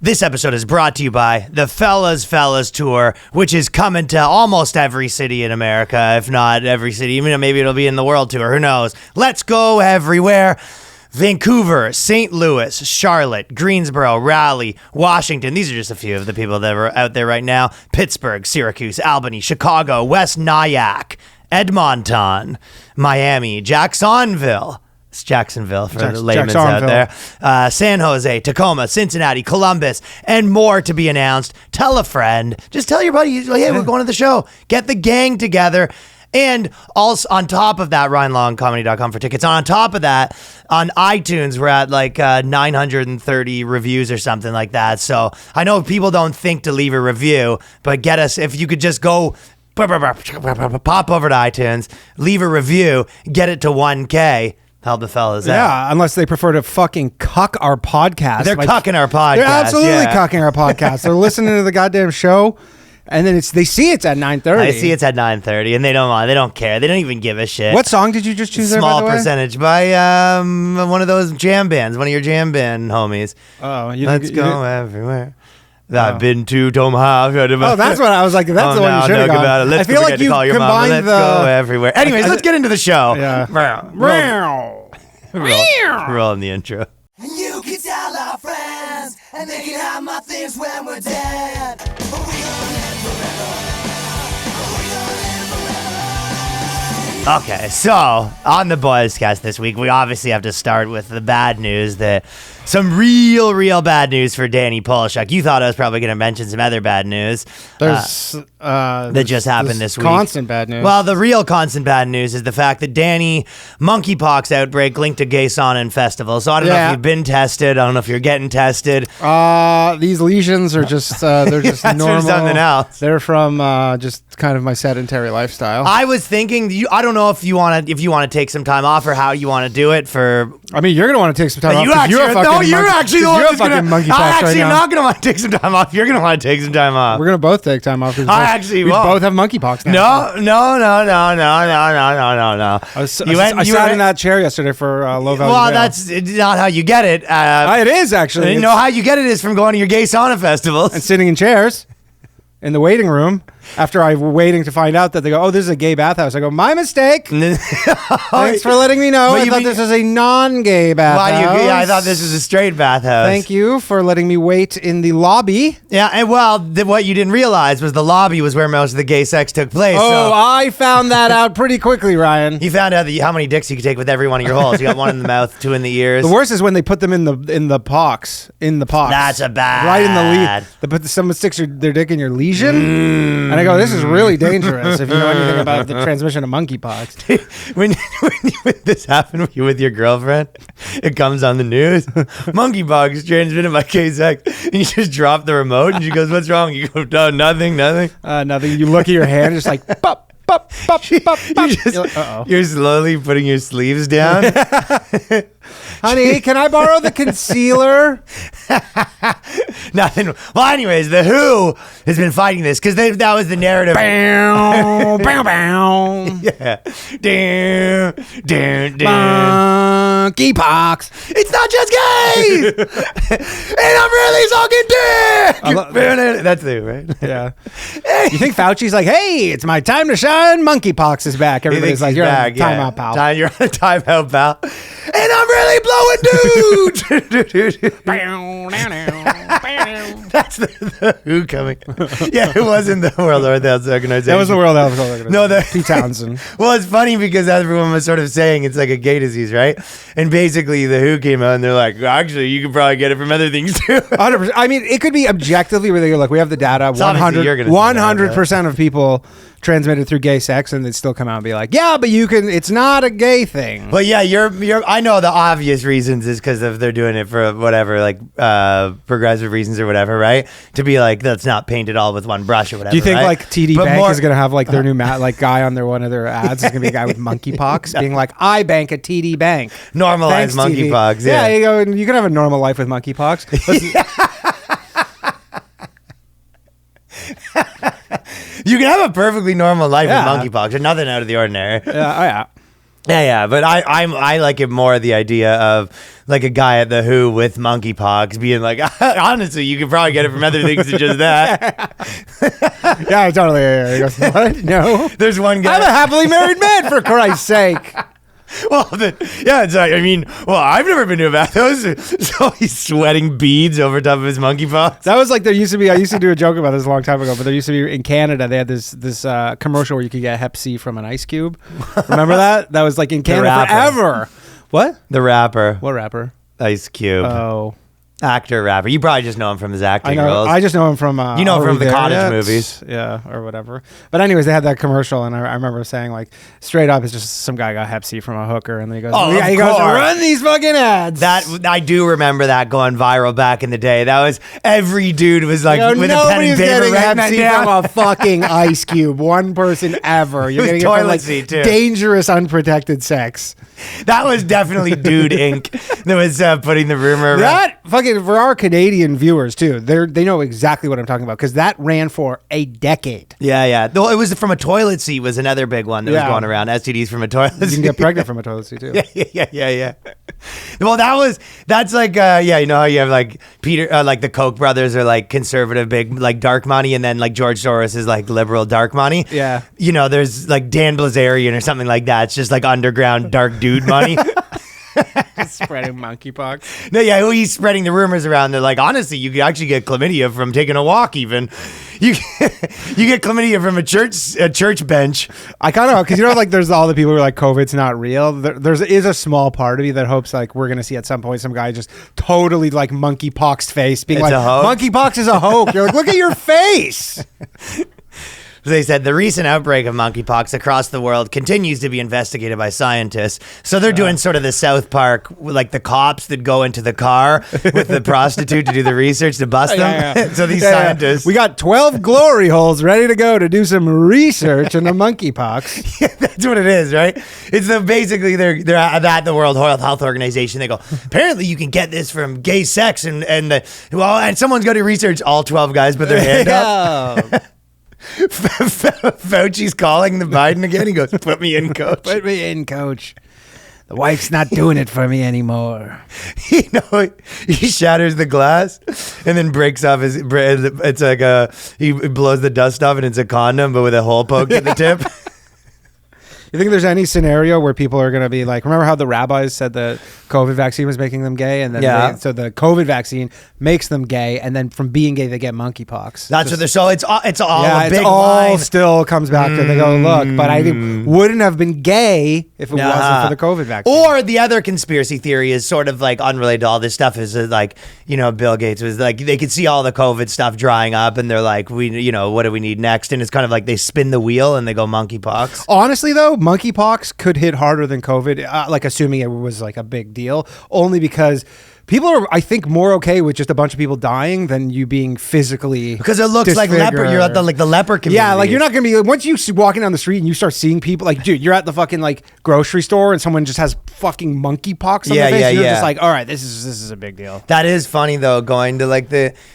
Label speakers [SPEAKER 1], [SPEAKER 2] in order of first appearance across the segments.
[SPEAKER 1] This episode is brought to you by the Fellas Tour, which is coming to almost every city in America, if not every city. Even maybe it'll be in the world tour. Who knows? Let's go everywhere. Vancouver, St. Louis, Charlotte, Greensboro, Raleigh, Washington. These are just a few of the people that are out there right now. Pittsburgh, Syracuse, Albany, Chicago, West Nyack, Edmonton, Miami, Jacksonville. It's Jacksonville for the layman's out there. San Jose, Tacoma, Cincinnati, Columbus, and more to be announced. Tell a friend. Just tell your buddy, hey, we're going to the show. Get the gang together. And also on top of that, RyanLongComedy.com for tickets. On top of that, on iTunes, we're at like 930 reviews or something like that. So I know people don't think to leave a review, but get us, if you could just go pop over to iTunes, leave a review, get it to 1K. Help the fellas out.
[SPEAKER 2] Yeah, unless they prefer to fucking cuck our podcast.
[SPEAKER 1] They're cucking our podcast.
[SPEAKER 2] They're absolutely cucking our podcast. They're listening to the goddamn show, and then they see it's at 9:30.
[SPEAKER 1] I see it's at 9:30, and they don't care. They don't even give a shit.
[SPEAKER 2] What song did you just choose?
[SPEAKER 1] Small
[SPEAKER 2] there, by the
[SPEAKER 1] percentage by one of those jam bands, one of your jam band homies.
[SPEAKER 2] Oh,
[SPEAKER 1] Let's go everywhere. I've been to Tomahawk.
[SPEAKER 2] Oh, that's what I was like. That's the one you should have gone.
[SPEAKER 1] Let's
[SPEAKER 2] I feel like you
[SPEAKER 1] call your mom. Let's go everywhere. Anyways, let's get into the show.
[SPEAKER 2] Yeah.
[SPEAKER 1] Rolling the intro.
[SPEAKER 3] You can tell our friends, and they can have my things when we're dead. But we gonna live forever.
[SPEAKER 1] Okay, so on the Boyscast this week, we obviously have to start with the bad news. Some real bad news for Danny Polishuk. You thought I was probably going to mention some other bad news that just happened this week.
[SPEAKER 2] Constant bad news.
[SPEAKER 1] Well, the real constant bad news is the fact that Danny, monkeypox outbreak linked to gay sauna and festival. So I don't know if you've been tested. I don't know if you're getting tested.
[SPEAKER 2] These lesions are just they're just normal.
[SPEAKER 1] Something else.
[SPEAKER 2] They're from just kind of my sedentary lifestyle.
[SPEAKER 1] I was thinking, I don't know if you want to take some time off or how you want to do it for.
[SPEAKER 2] I mean, you're gonna want to take some time off.
[SPEAKER 1] You're actually the one who's
[SPEAKER 2] fucking monkeypox right now.
[SPEAKER 1] I actually am not going to want to take some time off. You're going to want to take some time off.
[SPEAKER 2] We're going to both take time off.
[SPEAKER 1] I actually
[SPEAKER 2] we
[SPEAKER 1] won't.
[SPEAKER 2] both have monkeypox now.
[SPEAKER 1] No.
[SPEAKER 2] I sat in that chair yesterday for low value.
[SPEAKER 1] Well, that's not how you get it.
[SPEAKER 2] It is actually.
[SPEAKER 1] You know how you get it is from going to your gay sauna festivals.
[SPEAKER 2] And sitting in chairs in the waiting room. After I were waiting to find out that they go, oh, this is a gay bathhouse. I go, my mistake. Thanks for letting me know. I thought this was a non-gay bathhouse.
[SPEAKER 1] I thought this was a straight bathhouse.
[SPEAKER 2] Thank you for letting me wait in the lobby.
[SPEAKER 1] Yeah, and what you didn't realize was the lobby was where most of the gay sex took place.
[SPEAKER 2] Oh, I found that out pretty quickly, Ryan.
[SPEAKER 1] You found out how many dicks you could take with every one of your holes. You got one in the mouth, two in the ears.
[SPEAKER 2] The worst is when they put them in the pox.
[SPEAKER 1] That's a bad.
[SPEAKER 2] Right in the lesion. They put someone sticks their dick in your lesion. And I go, this is really dangerous if you know anything about the transmission of monkeypox.
[SPEAKER 1] when this happened with your girlfriend, it comes on the news. Monkeypox transmitted by gay sex. And you just drop the remote and she goes, what's wrong? You go, oh, nothing.
[SPEAKER 2] Nothing. You look at your hand, just like, pop, pop, pop, pop, pop.
[SPEAKER 1] You're slowly putting your sleeves down.
[SPEAKER 2] Honey, can I borrow the concealer?
[SPEAKER 1] Nothing. Well, anyways, The Who has been fighting this because that was the narrative.
[SPEAKER 2] Bow, bow, bow.
[SPEAKER 1] Yeah.
[SPEAKER 2] Monkeypox.
[SPEAKER 1] It's not just gays. And I'm really sucking dick. That's the Who, right?
[SPEAKER 2] Yeah. You think Fauci's like, hey, it's my time to shine. Monkeypox is back. Everybody's like, you're on timeout, pal.
[SPEAKER 1] You're on a timeout, pal. And I'm really blowing dudes. That's the Who coming. Yeah, it wasn't the World Health Organization.
[SPEAKER 2] That was the World Health Organization.
[SPEAKER 1] No,
[SPEAKER 2] Pete Townsend.
[SPEAKER 1] Well, it's funny because everyone was sort of saying it's like a gay disease, right? And basically the Who came out and they're like, actually, you could probably get it from other things too.
[SPEAKER 2] 100%. I mean, it could be objectively where they go, look, we have the data. 100% of people transmitted through gay sex, and they'd still come out and be like, yeah, but you can, it's not a gay thing.
[SPEAKER 1] Well, yeah, I know the obvious reasons is because they're doing it for whatever, like progressive reasons or whatever, right? To be like, let's not paint it all with one brush or whatever.
[SPEAKER 2] Do you think
[SPEAKER 1] right?
[SPEAKER 2] like TD Bank is going to have like their new guy on one of their ads is going to be a guy with monkeypox being like, I bank at TD Bank.
[SPEAKER 1] Normalize monkeypox.
[SPEAKER 2] Yeah, you go, you can have a normal life with monkeypox.
[SPEAKER 1] You can have a perfectly normal life with monkeypox. There's nothing out of the ordinary.
[SPEAKER 2] Yeah.
[SPEAKER 1] Yeah, but I like it more the idea of like a guy at the Who with monkeypox being like, honestly, you could probably get it from other things than just that.
[SPEAKER 2] Yeah, totally. Yeah. He goes, what? No.
[SPEAKER 1] There's one guy.
[SPEAKER 2] I'm a happily married man, for Christ's sake.
[SPEAKER 1] Well, it's like, I mean, I've never been to a bathhouse, so he's sweating beads over top of his monkeypox.
[SPEAKER 2] That was like I used to do a joke about this a long time ago, but there used to be in Canada, they had this commercial where you could get Hep C from an ice cube. Remember that? That was like in Canada forever. What?
[SPEAKER 1] The rapper.
[SPEAKER 2] What rapper?
[SPEAKER 1] Ice Cube.
[SPEAKER 2] Oh.
[SPEAKER 1] Actor, rapper. You probably just know him from his acting
[SPEAKER 2] I
[SPEAKER 1] roles.
[SPEAKER 2] I just know him from
[SPEAKER 1] you know him from the Cottage movies.
[SPEAKER 2] Yeah, or whatever. But anyways, they had that commercial, and I remember saying, like, straight up, it's just some guy got Hep C from a hooker, and then he goes, he goes, run these fucking ads.
[SPEAKER 1] That I do remember that going viral back in the day. That was every dude was like with a pen and paper
[SPEAKER 2] getting Hep C from a fucking ice cube. One person ever. You're getting it from like dangerous, unprotected sex.
[SPEAKER 1] That was definitely Dude Inc. that was putting the rumor around.
[SPEAKER 2] That fucking, for our Canadian viewers too, they know exactly what I'm talking about because that ran for a decade.
[SPEAKER 1] Yeah. Though it was from a toilet seat was another big one that was going around. STDs from a toilet seat.
[SPEAKER 2] You can get pregnant from a toilet seat too.
[SPEAKER 1] Yeah. Well, that's like you know how you have like Peter, like the Koch brothers are like conservative, big like dark money, and then like George Soros is like liberal dark money.
[SPEAKER 2] Yeah.
[SPEAKER 1] You know, there's like Dan Blazarian or something like that. It's just like underground dark dude money.
[SPEAKER 2] Spreading monkeypox.
[SPEAKER 1] No, yeah, he's spreading the rumors around. They're like, honestly, you could actually get chlamydia from taking a walk. Even you get chlamydia from a church bench.
[SPEAKER 2] I kind of, because you know, like there's all the people who are like COVID's not real. There is a small part of me that hopes like we're gonna see at some point some guy just totally like monkeypox face being
[SPEAKER 1] It's
[SPEAKER 2] like,
[SPEAKER 1] a hoax?
[SPEAKER 2] monkeypox is a hoax. You're like, look at your face.
[SPEAKER 1] They said the recent outbreak of monkeypox across the world continues to be investigated by scientists. So they're doing sort of the South Park, like the cops that go into the car with the prostitute to do the research to bust them.
[SPEAKER 2] Yeah.
[SPEAKER 1] So these scientists.
[SPEAKER 2] We got 12 glory holes ready to go to do some research into monkeypox.
[SPEAKER 1] Yeah, that's what it is, right? It's basically they're at the World Health Organization. They go, apparently you can get this from gay sex and someone's got to research. All 12 guys put their hand up. Fauci's calling the Biden again. He goes, put me in, coach.
[SPEAKER 2] Put me in, coach. The wife's not doing it for me anymore.
[SPEAKER 1] He shatters the glass and then breaks off his. It's like he blows the dust off and it's a condom, but with a hole poked at the tip.
[SPEAKER 2] You think there's any scenario where people are going to be like, remember how the rabbis said the COVID vaccine was making them gay? And then so the COVID vaccine makes them gay. And then from being gay, they get monkeypox.
[SPEAKER 1] That's what they're, so it's all a big
[SPEAKER 2] all
[SPEAKER 1] line.
[SPEAKER 2] Still comes back to, they go, look, but I wouldn't have been gay if it wasn't for the COVID vaccine.
[SPEAKER 1] Or the other conspiracy theory is sort of like unrelated to all this stuff is like, you know, Bill Gates was like, they could see all the COVID stuff drying up and they're like, what do we need next? And it's kind of like they spin the wheel and they go monkeypox.
[SPEAKER 2] Honestly, though, monkeypox could hit harder than COVID, like assuming it was like a big deal, only because people are, I think, more okay with just a bunch of people dying than you being physically
[SPEAKER 1] because it looks like leper. You're at the leper community.
[SPEAKER 2] Yeah, like you're not gonna be once you walking down the street and you start seeing people like, dude, you're at the fucking like grocery store and someone just has fucking monkeypox on their face. You're just like, all right, this is a big deal.
[SPEAKER 1] That is funny though, going to like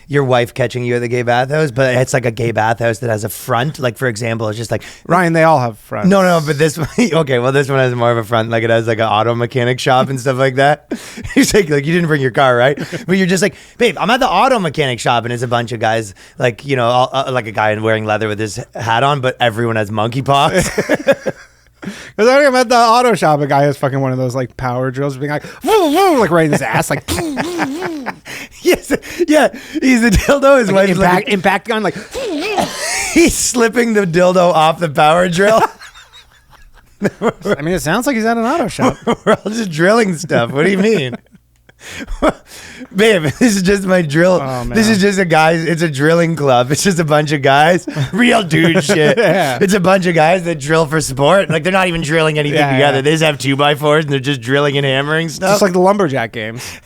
[SPEAKER 1] your wife catching you at the gay bathhouse, but it's like a gay bathhouse that has a front. Like for example, it's just like
[SPEAKER 2] Ryan, they all have fronts.
[SPEAKER 1] No, but this one, okay, well this one has more of a front. Like it has like an auto mechanic shop and stuff like that. He's like you didn't bring your car, right? But you're just like, babe, I'm at the auto mechanic shop and it's a bunch of guys like, you know, like a guy wearing leather with his hat on, but everyone has monkeypox.
[SPEAKER 2] Because I'm at the auto shop, a guy has fucking one of those like power drills being like, woo, woo, like right in his ass, like,
[SPEAKER 1] yes, yeah, he's the dildo. His
[SPEAKER 2] like
[SPEAKER 1] wife's
[SPEAKER 2] impact gun, like,
[SPEAKER 1] he's slipping the dildo off the power drill.
[SPEAKER 2] I mean, it sounds like he's at an auto shop.
[SPEAKER 1] We're all just drilling stuff. What do you mean? Babe, this is just my drill.
[SPEAKER 2] Oh,
[SPEAKER 1] this is just it's a drilling club. It's just a bunch of guys, real dude shit.
[SPEAKER 2] Yeah.
[SPEAKER 1] It's a bunch of guys that drill for sport. Like they're not even drilling anything together. They just have 2x4s and they're just drilling and hammering stuff.
[SPEAKER 2] Just like the lumberjack games.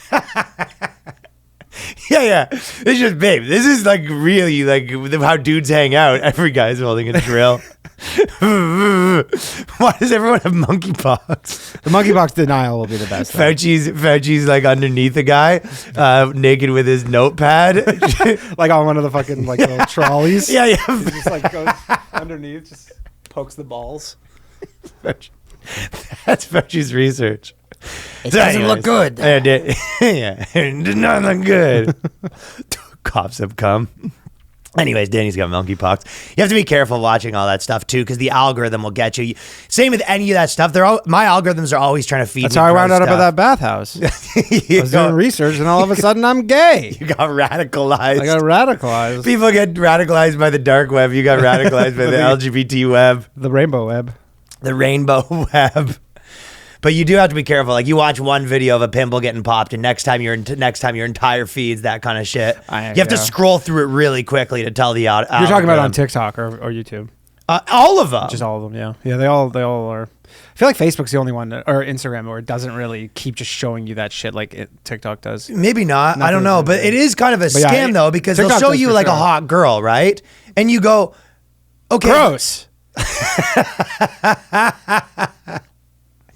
[SPEAKER 1] Yeah. It's just, babe, this is like really like how dudes hang out. Every guy's holding a drill. Why does everyone have monkeypox?
[SPEAKER 2] The monkeypox denial will be the best.
[SPEAKER 1] Fauci's like underneath a guy, naked with his notepad,
[SPEAKER 2] like on one of the fucking like little trolleys.
[SPEAKER 1] Yeah.
[SPEAKER 2] He just like goes underneath, just pokes the balls.
[SPEAKER 1] That's Fauci's research.
[SPEAKER 4] It doesn't look good.
[SPEAKER 1] Yeah, it did not look good. Cops have come. Anyways, Danny's got monkeypox. You have to be careful watching all that stuff too, because the algorithm will get you. Same with any of that stuff. My algorithms are always trying to feed me.
[SPEAKER 2] That's how I wound up at that bathhouse. I was doing research, and all of a sudden, I'm gay.
[SPEAKER 1] You got radicalized.
[SPEAKER 2] I got radicalized.
[SPEAKER 1] People get radicalized by the dark web. You got radicalized by the LGBT web,
[SPEAKER 2] the rainbow web,
[SPEAKER 1] the rainbow web. But you do have to be careful. Like you watch one video of a pimple getting popped, and next time your entire feed's that kind of shit. You have to scroll through it really quickly to tell the
[SPEAKER 2] You're talking about on TikTok or YouTube.
[SPEAKER 1] All of them.
[SPEAKER 2] Just all of them. Yeah, yeah. They all are. I feel like Facebook's the only one, or Instagram, where it doesn't really keep just showing you that shit like TikTok does.
[SPEAKER 1] Maybe not. I don't know, but it is kind of a scam though, because TikTok they'll show you like a hot girl, right? And you go, okay,
[SPEAKER 2] gross.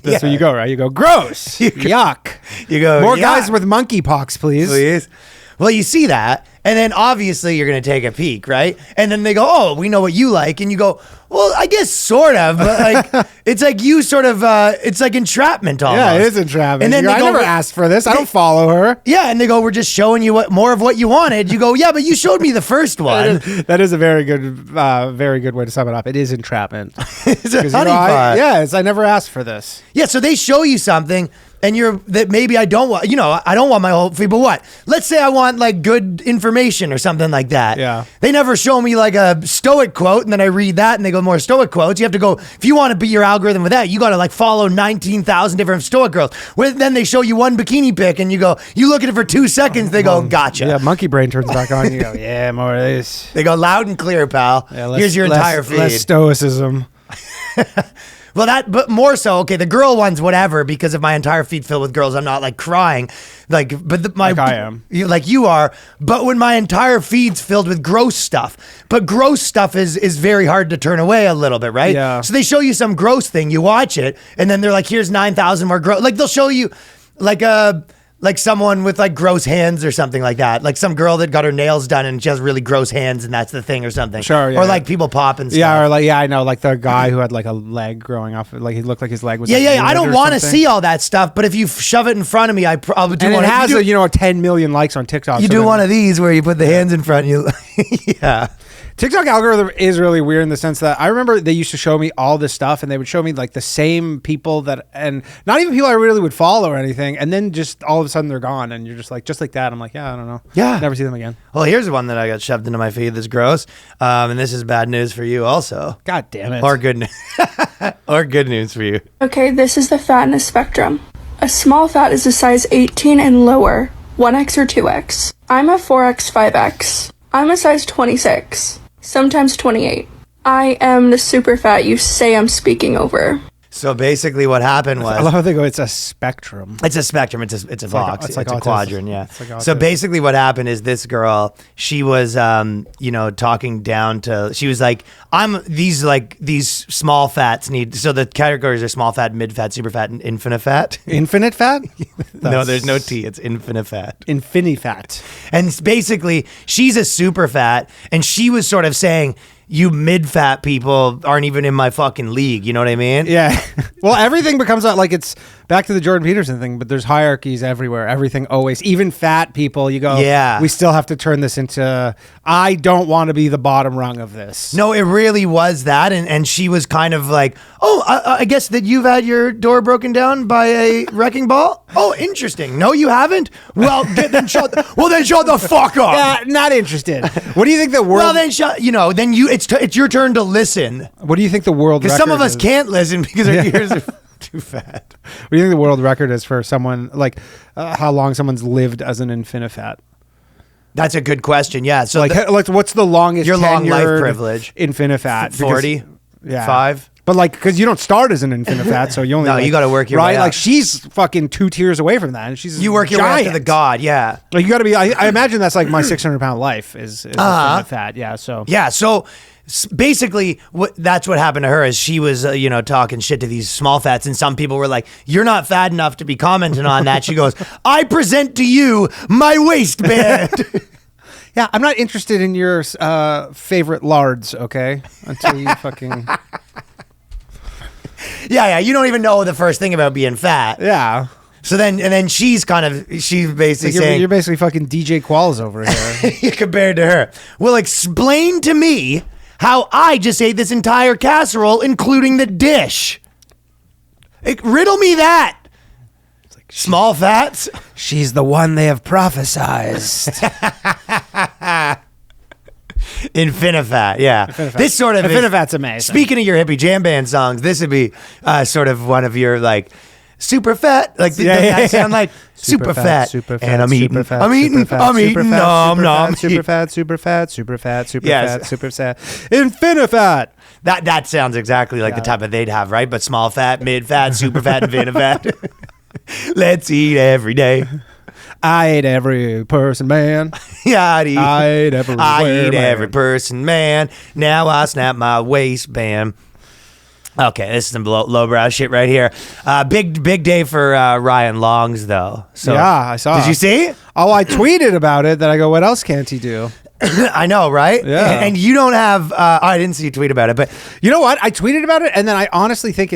[SPEAKER 2] That's where you go, right? You go, gross, yuck.
[SPEAKER 1] You go,
[SPEAKER 2] more guys with monkeypox, please.
[SPEAKER 1] Well, you see that, and then obviously you're going to take a peek, right? And then they go, oh, we know what you like. And you go, well, I guess sort of, but like, it's like you sort of, it's like entrapment almost.
[SPEAKER 2] Yeah, it is entrapment.
[SPEAKER 1] And then
[SPEAKER 2] I never asked for this. I don't follow her.
[SPEAKER 1] Yeah, and they go, we're just showing you more of what you wanted. You go, yeah, but you showed me the first one.
[SPEAKER 2] That is a very good way to sum it up. It is entrapment.
[SPEAKER 1] It's a honeypot.
[SPEAKER 2] Yes, I never asked for this.
[SPEAKER 1] Yeah, so they show you something, and that maybe I don't want, I don't want my whole feed, but what? Let's say I want like good information or something like that.
[SPEAKER 2] Yeah.
[SPEAKER 1] They never show me like a stoic quote, and then I read that and they go more stoic quotes. You have to go, if you want to beat your algorithm with that, you got to like follow 19,000 different stoic girls. Then they show you one bikini pic and you go, you look at it for 2 seconds, they go, gotcha.
[SPEAKER 2] Yeah, monkey brain turns back on. You go, yeah, more of this.
[SPEAKER 1] They go loud and clear, pal. Yeah, here's your entire feed.
[SPEAKER 2] Less stoicism.
[SPEAKER 1] Well, but more so, okay, the girl ones, whatever, because if my entire feed filled with girls, I'm not like crying, like I am, like you are. But when my entire feed's filled with gross stuff, but gross stuff is very hard to turn away a little bit, right?
[SPEAKER 2] Yeah.
[SPEAKER 1] So they show you some gross thing, you watch it, and then they're like, here's 9,000 more gross. Like they'll show you like someone with like gross hands or something like that. Like some girl that got her nails done and she has really gross hands and that's the thing or something.
[SPEAKER 2] Sure, yeah.
[SPEAKER 1] Or like people popping stuff.
[SPEAKER 2] Yeah, or like, I know, like the guy who had like a leg growing off, like he looked like his leg was
[SPEAKER 1] I don't want to see all that stuff, but if you shove it in front of me, I'll do one.
[SPEAKER 2] And it has 10 million likes on TikTok.
[SPEAKER 1] You do one of these where you put the hands in front of you. Yeah.
[SPEAKER 2] TikTok algorithm is really weird in the sense that I remember they used to show me all this stuff and they would show me like the same people and not even people I really would follow or anything. And then just all of a sudden they're gone and you're just like that. I'm like, yeah, I don't know.
[SPEAKER 1] Yeah.
[SPEAKER 2] Never see them again.
[SPEAKER 1] Well, here's one that I got shoved into my feed that's gross. And this is bad news for you also.
[SPEAKER 2] God damn it.
[SPEAKER 1] Or good news. Or good news for you.
[SPEAKER 5] Okay, this is the fatness spectrum. A small fat is a size 18 and lower, 1X or 2X. I'm a 4X, 5X. I'm a size 26. Sometimes 28. I am the super fat you say I'm speaking over.
[SPEAKER 1] So basically what happened was...
[SPEAKER 2] I love how they go, it's a spectrum.
[SPEAKER 1] It's a spectrum. It's a box. It's like a quadrant, yeah.
[SPEAKER 2] Like
[SPEAKER 1] so basically what happened is this girl, she was, talking down to... She was like, these small fats need... So the categories are small fat, mid fat, super fat, and infinite fat.
[SPEAKER 2] Infinite fat?
[SPEAKER 1] No, there's no T. It's infinite fat.
[SPEAKER 2] Infini fat.
[SPEAKER 1] And basically, she's a super fat, and she was sort of saying... You mid-fat people aren't even in my fucking league. You know what I mean?
[SPEAKER 2] Yeah. Well, everything becomes like it's back to the Jordan Peterson thing, but there's hierarchies everywhere. Everything always, even fat people, you go,
[SPEAKER 1] yeah,
[SPEAKER 2] we still have to turn this into, I don't want to be the bottom rung of this.
[SPEAKER 1] No, it really was that. And she was kind of like, oh, I guess that you've had your door broken down by a wrecking ball? Oh, interesting. No, you haven't? Well, then shut the fuck up.
[SPEAKER 2] Yeah, not interested. What do you think the world...
[SPEAKER 1] Well, then it's your turn to listen.
[SPEAKER 2] What do you think the world record is?
[SPEAKER 1] Because some of us can't listen because our ears are too fat.
[SPEAKER 2] What do you think the world record is for someone, like how long someone's lived as an infinifat?
[SPEAKER 1] That's a good question, yeah. So
[SPEAKER 2] like what's the longest
[SPEAKER 1] your long life privilege?
[SPEAKER 2] Infinifat.
[SPEAKER 1] 40?
[SPEAKER 2] Yeah.
[SPEAKER 1] 5?
[SPEAKER 2] But like, because you don't start as an infinifat, so you only...
[SPEAKER 1] No, you got to work your way up.
[SPEAKER 2] Like she's fucking 2 tiers away from that, and she's
[SPEAKER 1] you work your way up to the god, yeah.
[SPEAKER 2] Like you got to be... I imagine that's like my 600-pound life is infinifat, yeah. So
[SPEAKER 1] yeah, so basically that's what happened to her is she was talking shit to these small fats, and some people were like, you're not fat enough to be commenting on that. She goes, I present to you my waistband.
[SPEAKER 2] Yeah, I'm not interested in your favorite lards, okay? Until you fucking...
[SPEAKER 1] Yeah. You don't even know the first thing about being fat.
[SPEAKER 2] Yeah.
[SPEAKER 1] So then she's basically saying
[SPEAKER 2] you're basically fucking DJ Qualls over here.
[SPEAKER 1] compared to her. Well, explain to me how I just ate this entire casserole, including the dish. Riddle me that. Small fats.
[SPEAKER 2] She's the one they have prophesized.
[SPEAKER 1] Infinifat, yeah. This sort of
[SPEAKER 2] Infinifat's amazing.
[SPEAKER 1] Speaking of your hippie jam band songs, this would be sort of one of your like super fat, like that sound like super fat, and I'm eating, nom,
[SPEAKER 2] super fat, super fat,
[SPEAKER 1] Yes.
[SPEAKER 2] super fat, Infinifat.
[SPEAKER 1] That sounds exactly like the type of they'd have, right? But small fat, mid fat, super fat, Infinifat. Let's eat every day.
[SPEAKER 2] I ate every person, man.
[SPEAKER 1] Yeah, I
[SPEAKER 2] ate
[SPEAKER 1] every person, man. Now I snap my waistband. Okay, this is some lowbrow shit right here. Big day for Ryan Longs, though. So,
[SPEAKER 2] yeah, I saw.
[SPEAKER 1] Did you see?
[SPEAKER 2] Oh, I tweeted about it. That I go, what else can't he do?
[SPEAKER 1] I know, right?
[SPEAKER 2] Yeah.
[SPEAKER 1] And you don't have. I didn't see you tweet about it, but
[SPEAKER 2] you know what? I tweeted about it, and then I honestly think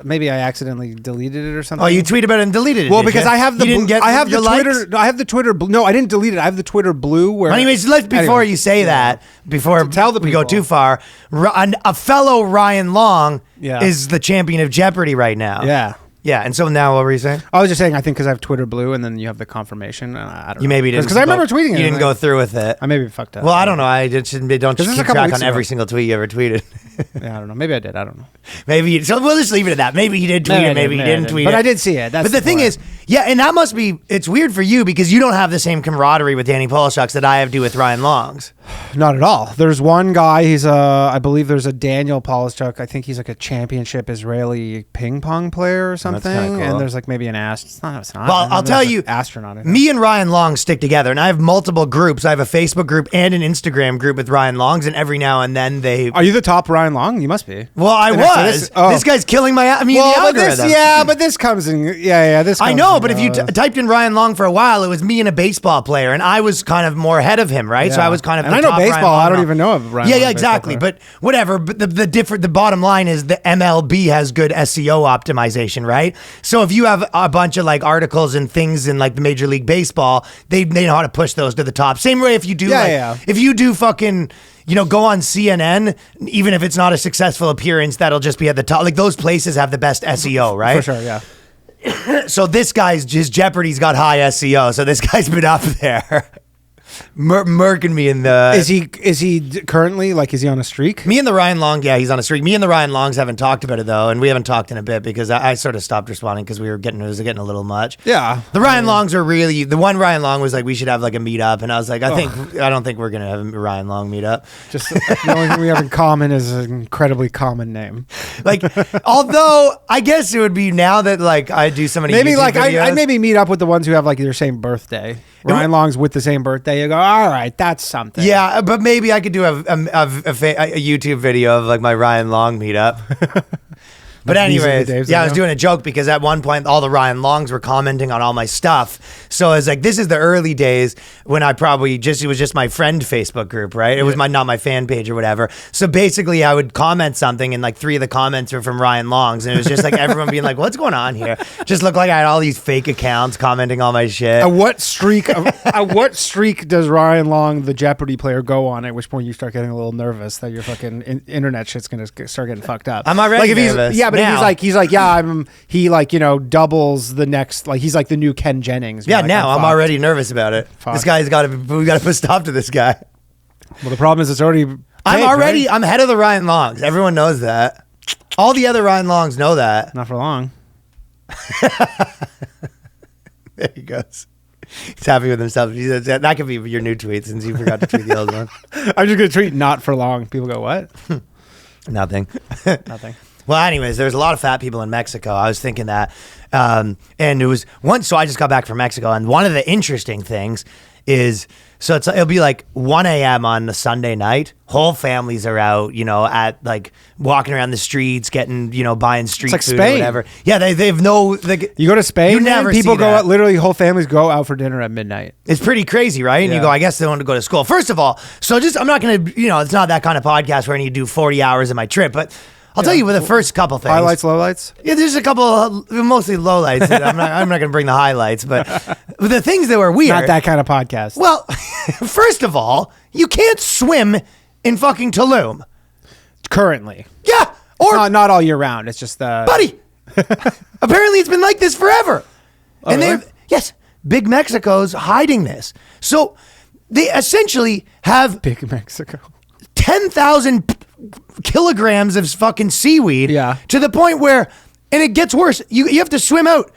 [SPEAKER 2] maybe I accidentally deleted it or something.
[SPEAKER 1] Oh, you tweeted about it and deleted it.
[SPEAKER 2] Well, because I have the. I have the
[SPEAKER 1] likes?
[SPEAKER 2] Twitter. No, I have the Twitter. No, I didn't delete it. I have the Twitter blue. Where.
[SPEAKER 1] Anyways, before you say that, before
[SPEAKER 2] tell the
[SPEAKER 1] we go
[SPEAKER 2] people.
[SPEAKER 1] too far, a fellow Ryan Long
[SPEAKER 2] Yeah.
[SPEAKER 1] is the champion of Jeopardy right now.
[SPEAKER 2] Yeah.
[SPEAKER 1] Yeah, and so now what were you saying?
[SPEAKER 2] I was just saying, I think because I have Twitter blue, and then you have the confirmation. I don't know.
[SPEAKER 1] You maybe didn't.
[SPEAKER 2] Because I remember tweeting it.
[SPEAKER 1] You didn't go through with it.
[SPEAKER 2] I maybe fucked up.
[SPEAKER 1] Well, I don't know. I don't
[SPEAKER 2] is a
[SPEAKER 1] keep
[SPEAKER 2] couple
[SPEAKER 1] track
[SPEAKER 2] weeks
[SPEAKER 1] on every
[SPEAKER 2] ago.
[SPEAKER 1] single tweet you ever tweeted.
[SPEAKER 2] Yeah, I don't know. Maybe I did. I don't know.
[SPEAKER 1] Maybe so we'll just leave it at that. Maybe he did tweet it. Maybe he didn't tweet it.
[SPEAKER 2] But I did see it. That's
[SPEAKER 1] but the thing is, yeah, and that must be. It's weird for you because you don't have the same camaraderie with Danny Polishuk's that I have do with Ryan Longs.
[SPEAKER 2] Not at all. There's one guy. I believe there's a Daniel Polishuk. I think he's like a championship Israeli ping pong player or something.
[SPEAKER 1] That's kinda cool.
[SPEAKER 2] And there's like maybe an It's not.
[SPEAKER 1] Well, I'll tell you,
[SPEAKER 2] astronaut.
[SPEAKER 1] Me and Ryan Long stick together, and I have multiple groups. I have a Facebook group and an Instagram group with Ryan Longs, and every now and then they.
[SPEAKER 2] Are you the top Ryan Long? You must be.
[SPEAKER 1] Well, I was. This guy's killing my. I mean, the algorithm.
[SPEAKER 2] but this comes in. Yeah. This.
[SPEAKER 1] I know, but if you typed in Ryan Long for a while, it was me and a baseball player, and I was kind of more ahead of him, right? So I was kind of.
[SPEAKER 2] And
[SPEAKER 1] the
[SPEAKER 2] I know
[SPEAKER 1] top
[SPEAKER 2] baseball.
[SPEAKER 1] Ryan Long
[SPEAKER 2] I don't even know of Ryan.
[SPEAKER 1] Yeah,
[SPEAKER 2] Long
[SPEAKER 1] exactly. But whatever. But the bottom line is the MLB has good SEO optimization, right? So if you have a bunch of like articles and things in like the Major League Baseball, they know how to push those to the top. Same way if you do if you do fucking. Go on CNN, even if it's not a successful appearance, that'll just be at the top. Like those places have the best SEO, right?
[SPEAKER 2] For sure, yeah.
[SPEAKER 1] So this guy's his Jeopardy's got high SEO. So this guy's been up there. Murking me in the.
[SPEAKER 2] Is he currently is he on a streak?
[SPEAKER 1] Me and the Ryan Long, yeah, he's on a streak. Me and the Ryan Longs haven't talked about it though, and we haven't talked in a bit because I sort of stopped responding because it was getting a little much.
[SPEAKER 2] Yeah,
[SPEAKER 1] the Ryan Longs are really the one. Ryan Long was like, we should have like a meetup, and I was like, I don't think we're gonna have a Ryan Long meetup.
[SPEAKER 2] Just the only thing we have in common is an incredibly common name.
[SPEAKER 1] Although I guess it would be now that I do so many
[SPEAKER 2] maybe
[SPEAKER 1] YouTube videos.
[SPEAKER 2] I'd maybe meet up with the ones who have their same birthday. Ryan Long's with the same birthday. You go, all right, that's something.
[SPEAKER 1] Yeah, but maybe I could do a YouTube video of my Ryan Long meetup. But anyways, I was doing a joke because at one point all the Ryan Longs were commenting on all my stuff. So I was like, this is the early days when I probably it was just my friend Facebook group, right? It was not my fan page or whatever. So basically I would comment something and 3 of the comments were from Ryan Longs. And it was just everyone being like, what's going on here? Just looked like I had all these fake accounts commenting all my shit.
[SPEAKER 2] At what streak does Ryan Long, the Jeopardy player, go on? At which point you start getting a little nervous that your fucking internet shit's going to start getting fucked up.
[SPEAKER 1] I'm already nervous.
[SPEAKER 2] But he's like, he doubles the next, he's like the new Ken Jennings.
[SPEAKER 1] Yeah, now I'm already nervous about it. Fuck. This guy's we got to put stop to this guy.
[SPEAKER 2] Well, the problem is it's already.
[SPEAKER 1] I'm head of the Ryan Longs. Everyone knows that. All the other Ryan Longs know that.
[SPEAKER 2] Not for long.
[SPEAKER 1] There he goes. He's happy with himself. That could be your new tweet since you forgot to tweet the old one.
[SPEAKER 2] I'm just going to tweet not for long. People go, what?
[SPEAKER 1] Nothing.
[SPEAKER 2] Nothing.
[SPEAKER 1] Well, anyways, there's a lot of fat people in Mexico. I was thinking that. And it was once, so I just got back from Mexico. And one of the interesting things is, it'll be 1 a.m. on a Sunday night. Whole families are out, at walking around the streets, getting, buying street food
[SPEAKER 2] Spain.
[SPEAKER 1] Or whatever. Yeah, they've no.
[SPEAKER 2] You go to Spain,
[SPEAKER 1] you never
[SPEAKER 2] people
[SPEAKER 1] see
[SPEAKER 2] go
[SPEAKER 1] that.
[SPEAKER 2] out, literally whole families go out for dinner at midnight.
[SPEAKER 1] It's pretty crazy, right? And you go, I guess they want to go to school. First of all, I'm not going to, it's not that kind of podcast where I need to do 40 hours of my trip, but I'll tell you with the first couple things.
[SPEAKER 2] Highlights, lowlights?
[SPEAKER 1] Yeah, there's a couple, mostly lowlights. I'm not going to bring the highlights, but the things that were weird.
[SPEAKER 2] Not that kind of podcast.
[SPEAKER 1] Well, first of all, you can't swim in fucking Tulum.
[SPEAKER 2] Currently.
[SPEAKER 1] Yeah. Or
[SPEAKER 2] Not all year round. It's just
[SPEAKER 1] buddy. Apparently it's been like this forever. And
[SPEAKER 2] really?
[SPEAKER 1] yes, Big Mexico's hiding this. So they essentially have
[SPEAKER 2] Big Mexico.
[SPEAKER 1] 10,000 kilograms of fucking seaweed.
[SPEAKER 2] Yeah.
[SPEAKER 1] To the point where, and it gets worse. You have to swim out,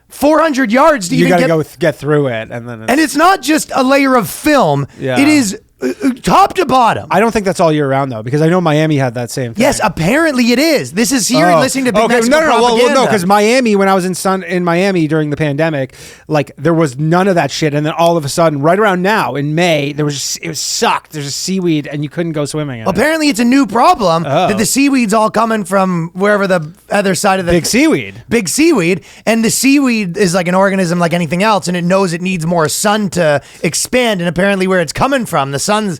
[SPEAKER 1] 400 yards to
[SPEAKER 2] You
[SPEAKER 1] even
[SPEAKER 2] got to get through it, and then.
[SPEAKER 1] And it's not just a layer of film.
[SPEAKER 2] Yeah.
[SPEAKER 1] It is top to bottom.
[SPEAKER 2] I don't think that's all year round though, because I know Miami had that same thing.
[SPEAKER 1] Yes, apparently it is. This is here listening to Big Mexico propaganda.
[SPEAKER 2] No, because Miami, when I was in Miami during the pandemic, like there was none of that shit, and then all of a sudden, right around now in May, it was sucked. There's a seaweed, and you couldn't go swimming.
[SPEAKER 1] Apparently, it's a new problem that the seaweed's all coming from wherever the other side of the
[SPEAKER 2] big seaweed.
[SPEAKER 1] Big seaweed, and the seaweed is like an organism like anything else, and it knows it needs more sun to expand. And apparently, where it's coming from, the sun's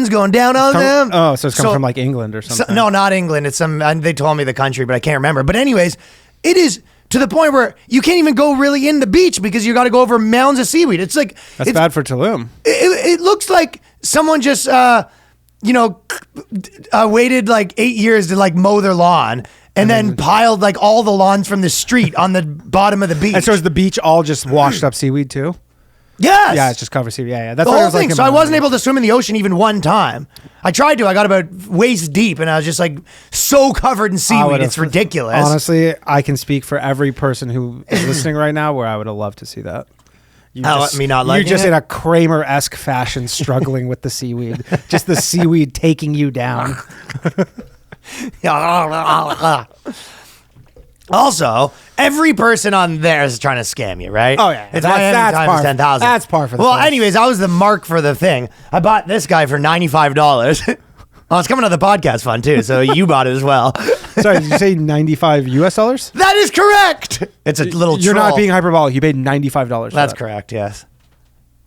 [SPEAKER 1] going down on them.
[SPEAKER 2] Oh, so it's coming from like England or something.
[SPEAKER 1] No, not England. It's they told me the country, but I can't remember. But anyways, it is to the point where you can't even go really in the beach because you got to go over mounds of seaweed. It's like
[SPEAKER 2] that's bad for Tulum.
[SPEAKER 1] It looks like someone just waited like 8 years to like mow their lawn. And then piled like all the lawns from the street on the bottom of the beach.
[SPEAKER 2] And so is the beach all just washed up seaweed too?
[SPEAKER 1] Yes.
[SPEAKER 2] Yeah, it's just covered seaweed. Yeah. That's
[SPEAKER 1] the
[SPEAKER 2] what
[SPEAKER 1] whole
[SPEAKER 2] I was
[SPEAKER 1] thing.
[SPEAKER 2] like.
[SPEAKER 1] So I wasn't able to swim in the ocean even one time. I tried to. I got about waist deep, and I was just like so covered in seaweed. It's ridiculous.
[SPEAKER 2] Honestly, I can speak for every person who is listening right now, where I would have loved to see that.
[SPEAKER 1] Me not liking
[SPEAKER 2] You're just
[SPEAKER 1] it?
[SPEAKER 2] in a Kramer-esque fashion, struggling with the seaweed. Just the seaweed taking you down.
[SPEAKER 1] Also, every person on there is trying to scam you, right?
[SPEAKER 2] Oh, yeah.
[SPEAKER 1] It's
[SPEAKER 2] That's par-
[SPEAKER 1] 10,000.
[SPEAKER 2] that's par for the
[SPEAKER 1] Well,
[SPEAKER 2] course.
[SPEAKER 1] anyways, I was the mark for the thing. I bought this guy for $95. Oh, it's coming to the podcast fund too, so you bought it as well.
[SPEAKER 2] Sorry, did you say $95 US?
[SPEAKER 1] That is correct. It's a little
[SPEAKER 2] You're
[SPEAKER 1] troll.
[SPEAKER 2] not being hyperbolic. You paid $95 for
[SPEAKER 1] That's
[SPEAKER 2] that.
[SPEAKER 1] correct, yes.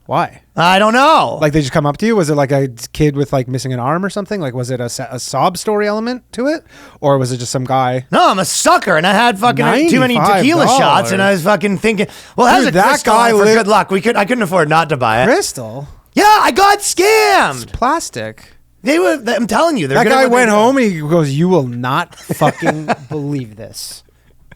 [SPEAKER 2] Why?
[SPEAKER 1] I don't know.
[SPEAKER 2] Like they just come up to you? Was it like a kid with like missing an arm or something? Like was it a sob story element to it? Or was it just some guy?
[SPEAKER 1] No, I'm a sucker, and I had fucking too many tequila
[SPEAKER 2] $95.
[SPEAKER 1] shots, and I was fucking thinking, well, that's
[SPEAKER 2] Dude,
[SPEAKER 1] a
[SPEAKER 2] that
[SPEAKER 1] crystal
[SPEAKER 2] guy
[SPEAKER 1] for
[SPEAKER 2] lit-
[SPEAKER 1] good luck. I couldn't afford not to buy it.
[SPEAKER 2] Crystal?
[SPEAKER 1] Yeah, I got scammed.
[SPEAKER 2] Plastic.
[SPEAKER 1] I'm telling you, they're
[SPEAKER 2] That
[SPEAKER 1] good at
[SPEAKER 2] guy
[SPEAKER 1] what they
[SPEAKER 2] went
[SPEAKER 1] do.
[SPEAKER 2] home and he goes, "You will not fucking believe this.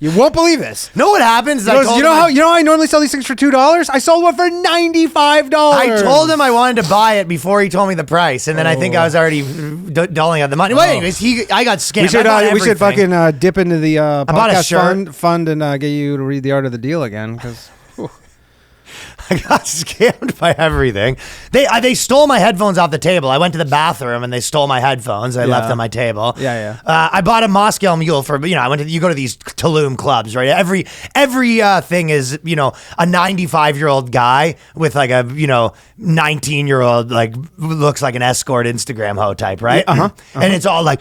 [SPEAKER 2] You won't believe this."
[SPEAKER 1] Know what happens?
[SPEAKER 2] He goes, you know how I normally sell these things for $2? I sold one for $95.
[SPEAKER 1] I told him I wanted to buy it before he told me the price, and then I think I was already doling out the money. Well, anyways, I got scammed.
[SPEAKER 2] We should fucking dip into the
[SPEAKER 1] bought a
[SPEAKER 2] podcast
[SPEAKER 1] shirt.
[SPEAKER 2] fund and get you to read The Art of the Deal again because.
[SPEAKER 1] I got scammed by everything. They stole my headphones off the table. I went to the bathroom and they stole my headphones. I left on my table.
[SPEAKER 2] Yeah.
[SPEAKER 1] I bought a Moscow Mule for you go to these Tulum clubs, right? Every thing is a 95-year-old guy with like a 19-year-old like looks like an escort Instagram hoe type, right? And it's all like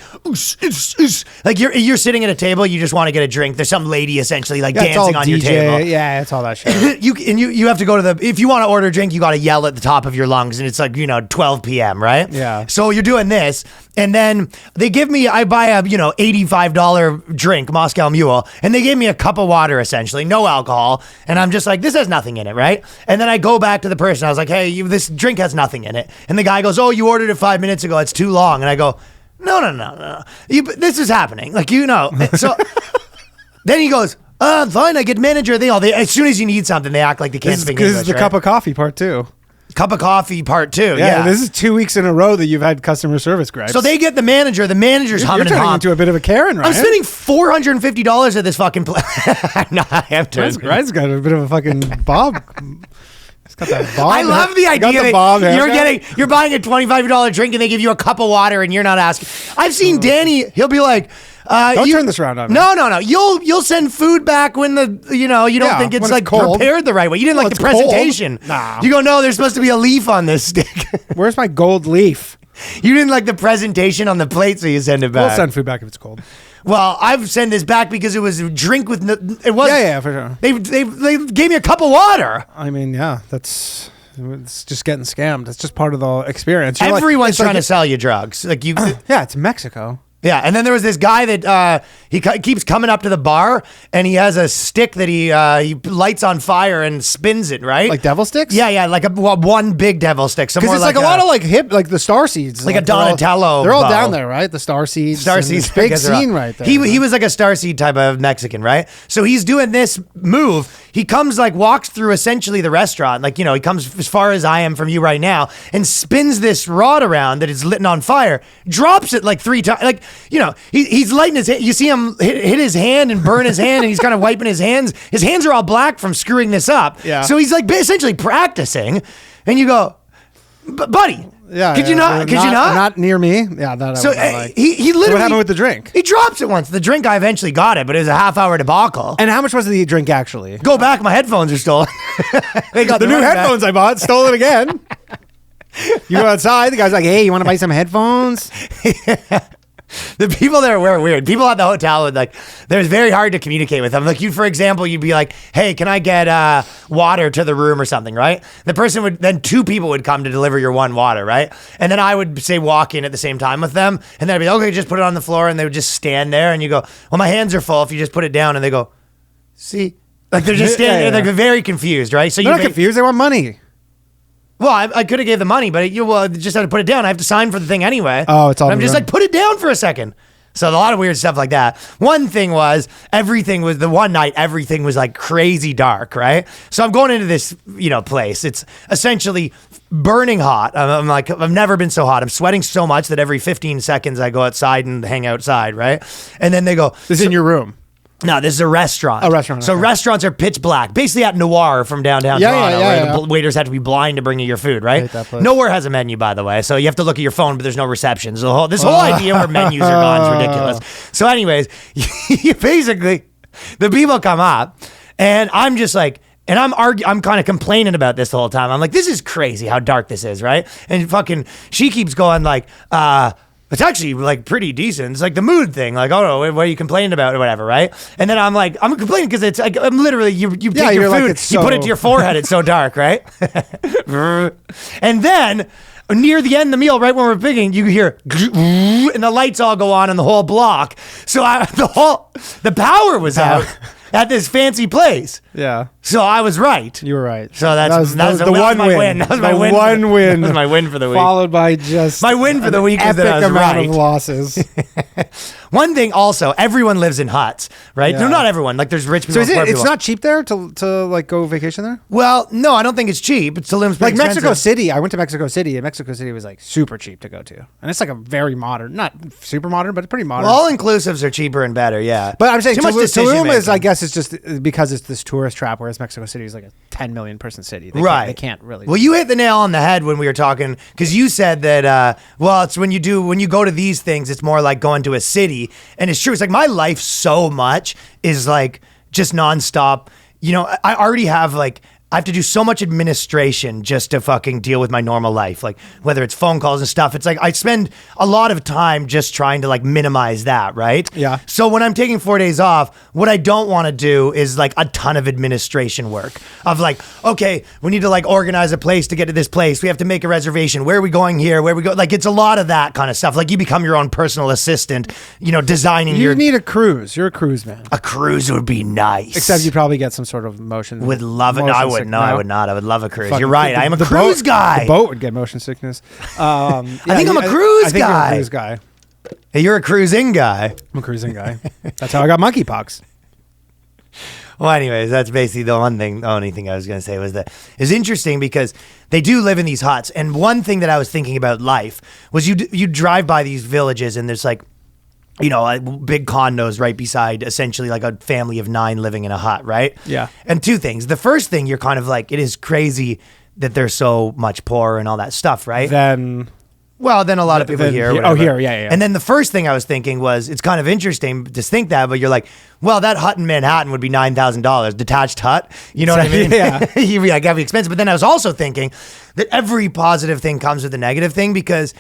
[SPEAKER 1] like you're sitting at a table, you just want to get a drink. There's some lady essentially like dancing on your table.
[SPEAKER 2] Yeah, it's all that shit.
[SPEAKER 1] You have to go to if you want to order a drink, you got to yell at the top of your lungs, and it's like 12 p.m. right?
[SPEAKER 2] Yeah.
[SPEAKER 1] So you're doing this, and then I buy a $85 drink, Moscow Mule, and they gave me a cup of water essentially, no alcohol, and I'm just like, this has nothing in it, right? And then I go back to the person, I was like, hey, this drink has nothing in it, and the guy goes, oh, you ordered it 5 minutes ago, it's too long, and I go, no, this is happening, so. Then he goes, fine, I get manager. As soon as you need something, they act like they can't speak English.
[SPEAKER 2] This is the
[SPEAKER 1] right?
[SPEAKER 2] cup of coffee part 2.
[SPEAKER 1] Cup of coffee part 2. Yeah.
[SPEAKER 2] This is 2 weeks in a row that you've had customer service gripes.
[SPEAKER 1] So they get the manager. The manager's
[SPEAKER 2] You're
[SPEAKER 1] humming and
[SPEAKER 2] turning
[SPEAKER 1] hawing.
[SPEAKER 2] into a bit of a Karen, right?
[SPEAKER 1] I'm spending $450 at this fucking place. No, I have to.
[SPEAKER 2] Ryan's got a bit of a fucking bob. He's got that bob.
[SPEAKER 1] I love the idea that you're buying a $25 drink and they give you a cup of water and you're not asking. I've seen Danny. He'll be like,
[SPEAKER 2] don't turn this around on me.
[SPEAKER 1] No. You'll send food back when you don't think it's like
[SPEAKER 2] cold.
[SPEAKER 1] prepared the right way. You didn't like the presentation.
[SPEAKER 2] Nah.
[SPEAKER 1] You go, no, there's supposed to be a leaf on this stick.
[SPEAKER 2] Where's my gold leaf?
[SPEAKER 1] You didn't like the presentation on the plate, so you send it back.
[SPEAKER 2] We'll send food back if it's cold.
[SPEAKER 1] Well, I've sent this back because it was a drink with it was.
[SPEAKER 2] Yeah, for sure.
[SPEAKER 1] They gave me a cup of water.
[SPEAKER 2] I mean, yeah, it's just getting scammed. It's just part of the experience.
[SPEAKER 1] Everyone's trying to sell you drugs. Like you.
[SPEAKER 2] Yeah, it's Mexico.
[SPEAKER 1] Yeah, and then there was this guy that he keeps coming up to the bar, and he has a stick that he lights on fire and spins it, right?
[SPEAKER 2] Like devil sticks?
[SPEAKER 1] Yeah, like one big devil stick.
[SPEAKER 2] Because it's like a lot of like like the star seeds.
[SPEAKER 1] Like a Donatello
[SPEAKER 2] They're all
[SPEAKER 1] bow.
[SPEAKER 2] down there, right? The star seeds.
[SPEAKER 1] Star seeds.
[SPEAKER 2] Big scene right there.
[SPEAKER 1] He was like a star seed type of Mexican, right? So he's doing this move. He comes walks through essentially the restaurant. Like, he comes as far as I am from you right now and spins this rod around that is lit on fire, drops it like 3 times. Like, he's lighting his hand. You see him hit his hand and burn his hand, and he's kind of wiping his hands. His hands are all black from screwing this up.
[SPEAKER 2] Yeah.
[SPEAKER 1] So he's like essentially practicing, and you go, buddy.
[SPEAKER 2] Yeah.
[SPEAKER 1] Could you not?
[SPEAKER 2] Not near me. Yeah. That
[SPEAKER 1] So
[SPEAKER 2] I would like.
[SPEAKER 1] he literally.
[SPEAKER 2] So what happened with the drink?
[SPEAKER 1] He drops it once. The drink, I eventually got it, but it was a half-hour debacle.
[SPEAKER 2] And how much was the drink actually?
[SPEAKER 1] Go back, my headphones are stolen. They got
[SPEAKER 2] The new headphones I bought, stolen again. You go outside, the guy's like, hey, you want to buy some headphones?
[SPEAKER 1] The people there were weird. People at the hotel would it was very hard to communicate with them. Like for example, you'd be like, hey, can I get water to the room or something, right? The person then 2 people would come to deliver your one water, right? And then I would say walk in at the same time with them. And then I'd be like, okay, just put it on the floor. And they would just stand there, and you go, well, my hands are full. If you just put it down, and they go, see? Like they're just standing there, like very confused, right? So
[SPEAKER 2] They're not confused, they want money.
[SPEAKER 1] Well, I could have gave the money, but you just had to put it down. I have to sign for the thing anyway.
[SPEAKER 2] Oh, it's all.
[SPEAKER 1] And I'm just like, put it down for a second. So a lot of weird stuff like that. One thing was the one night everything was like crazy dark, right? So I'm going into this place. It's essentially burning hot. I'm like, I've never been so hot. I'm sweating so much that every 15 seconds I go outside and hang outside, right? And then they go,
[SPEAKER 2] this is in your room.
[SPEAKER 1] No, this is a restaurant.
[SPEAKER 2] A restaurant.
[SPEAKER 1] So
[SPEAKER 2] okay.
[SPEAKER 1] Restaurants are pitch black, basically at Noir from downtown Toronto, where the waiters have to be blind to bring you your food, right?
[SPEAKER 2] I hate that place.
[SPEAKER 1] Nowhere has a menu, by the way, so you have to look at your phone, but there's no reception. So this whole idea where menus are gone is ridiculous. So anyways, basically, the people come up, and I'm just like, and I'm kind of complaining about this the whole time. I'm like, this is crazy how dark this is, right? And she keeps going like, it's actually like pretty decent. It's like the mood thing. Like, oh no, what are you complaining about or whatever, right? And then I'm like, I'm complaining because it's like, I'm literally, you take your food, you put it to your forehead, it's so dark, right? And then near the end of the meal, right when we're picking, you hear, and the lights all go on in the whole block. So the power was out at this fancy place.
[SPEAKER 2] Yeah.
[SPEAKER 1] So I was right.
[SPEAKER 2] You were right.
[SPEAKER 1] So that was the one win. That was my win. That was my win for the week.
[SPEAKER 2] Followed by just
[SPEAKER 1] my win for the week is that I was
[SPEAKER 2] amount
[SPEAKER 1] right.
[SPEAKER 2] of losses.
[SPEAKER 1] One thing also, everyone lives in huts, right?
[SPEAKER 2] Yeah.
[SPEAKER 1] No, not everyone. Like there's rich people.
[SPEAKER 2] So
[SPEAKER 1] and poor
[SPEAKER 2] it's
[SPEAKER 1] people.
[SPEAKER 2] not cheap there to like go vacation there?
[SPEAKER 1] Well, no, I don't think it's cheap. It's like
[SPEAKER 2] Mexico City. I went to Mexico City, and Mexico City was like super cheap to go to, and it's like a very modern, not super modern, but pretty modern.
[SPEAKER 1] Well, all inclusives are cheaper and better, yeah.
[SPEAKER 2] But I'm saying
[SPEAKER 1] Too much
[SPEAKER 2] Tulum is,
[SPEAKER 1] decision-making.
[SPEAKER 2] I guess, it's just because it's this tourist trap, whereas Mexico City is like a 10 million person city. They can't really.
[SPEAKER 1] Well, you hit the nail on the head when we were talking, because you said that. Well, it's when you go to these things, it's more like going to a city, and it's true. It's like my life so much is like just nonstop. I already have I have to do so much administration just to fucking deal with my normal life. Like whether it's phone calls and stuff, it's like I spend a lot of time just trying to minimize that, right?
[SPEAKER 2] Yeah.
[SPEAKER 1] So when I'm taking 4 days off, what I don't want to do is a ton of administration work of okay, we need to organize a place to get to this place. We have to make a reservation. Where are we going here? Where are we go? It's a lot of that kind of stuff. You become your own personal assistant, designing
[SPEAKER 2] You need a cruise. You're a cruise man.
[SPEAKER 1] A cruise would be nice.
[SPEAKER 2] Except you'd probably get some sort of motion.
[SPEAKER 1] Would love it. No, I would. No, I would not. I would love a cruise.
[SPEAKER 2] Fuck,
[SPEAKER 1] You're right. I am a cruise guy.
[SPEAKER 2] The boat would get motion sickness.
[SPEAKER 1] I think I'm a cruise
[SPEAKER 2] I think
[SPEAKER 1] guy.
[SPEAKER 2] you're a cruise guy.
[SPEAKER 1] Hey, you're a cruising guy.
[SPEAKER 2] I'm a cruising guy. That's how I got monkeypox.
[SPEAKER 1] Well, anyways, that's basically the only thing I was going to say was that it's interesting because they do live in these huts. And one thing that I was thinking about life was you drive by these villages and there's big condos right beside essentially a family of 9 living in a hut, right?
[SPEAKER 2] Yeah.
[SPEAKER 1] And 2 things. The first thing, you're kind of it is crazy that they're so much poorer and all that stuff, right?
[SPEAKER 2] Then
[SPEAKER 1] a lot of people here.
[SPEAKER 2] Yeah.
[SPEAKER 1] And then the first thing I was thinking was, it's kind of interesting to think that, but you're like, well, that hut in Manhattan would be $9,000, detached hut. You know what I mean?
[SPEAKER 2] Yeah.
[SPEAKER 1] You'd be that'd be expensive. But then I was also thinking that every positive thing comes with a negative thing, because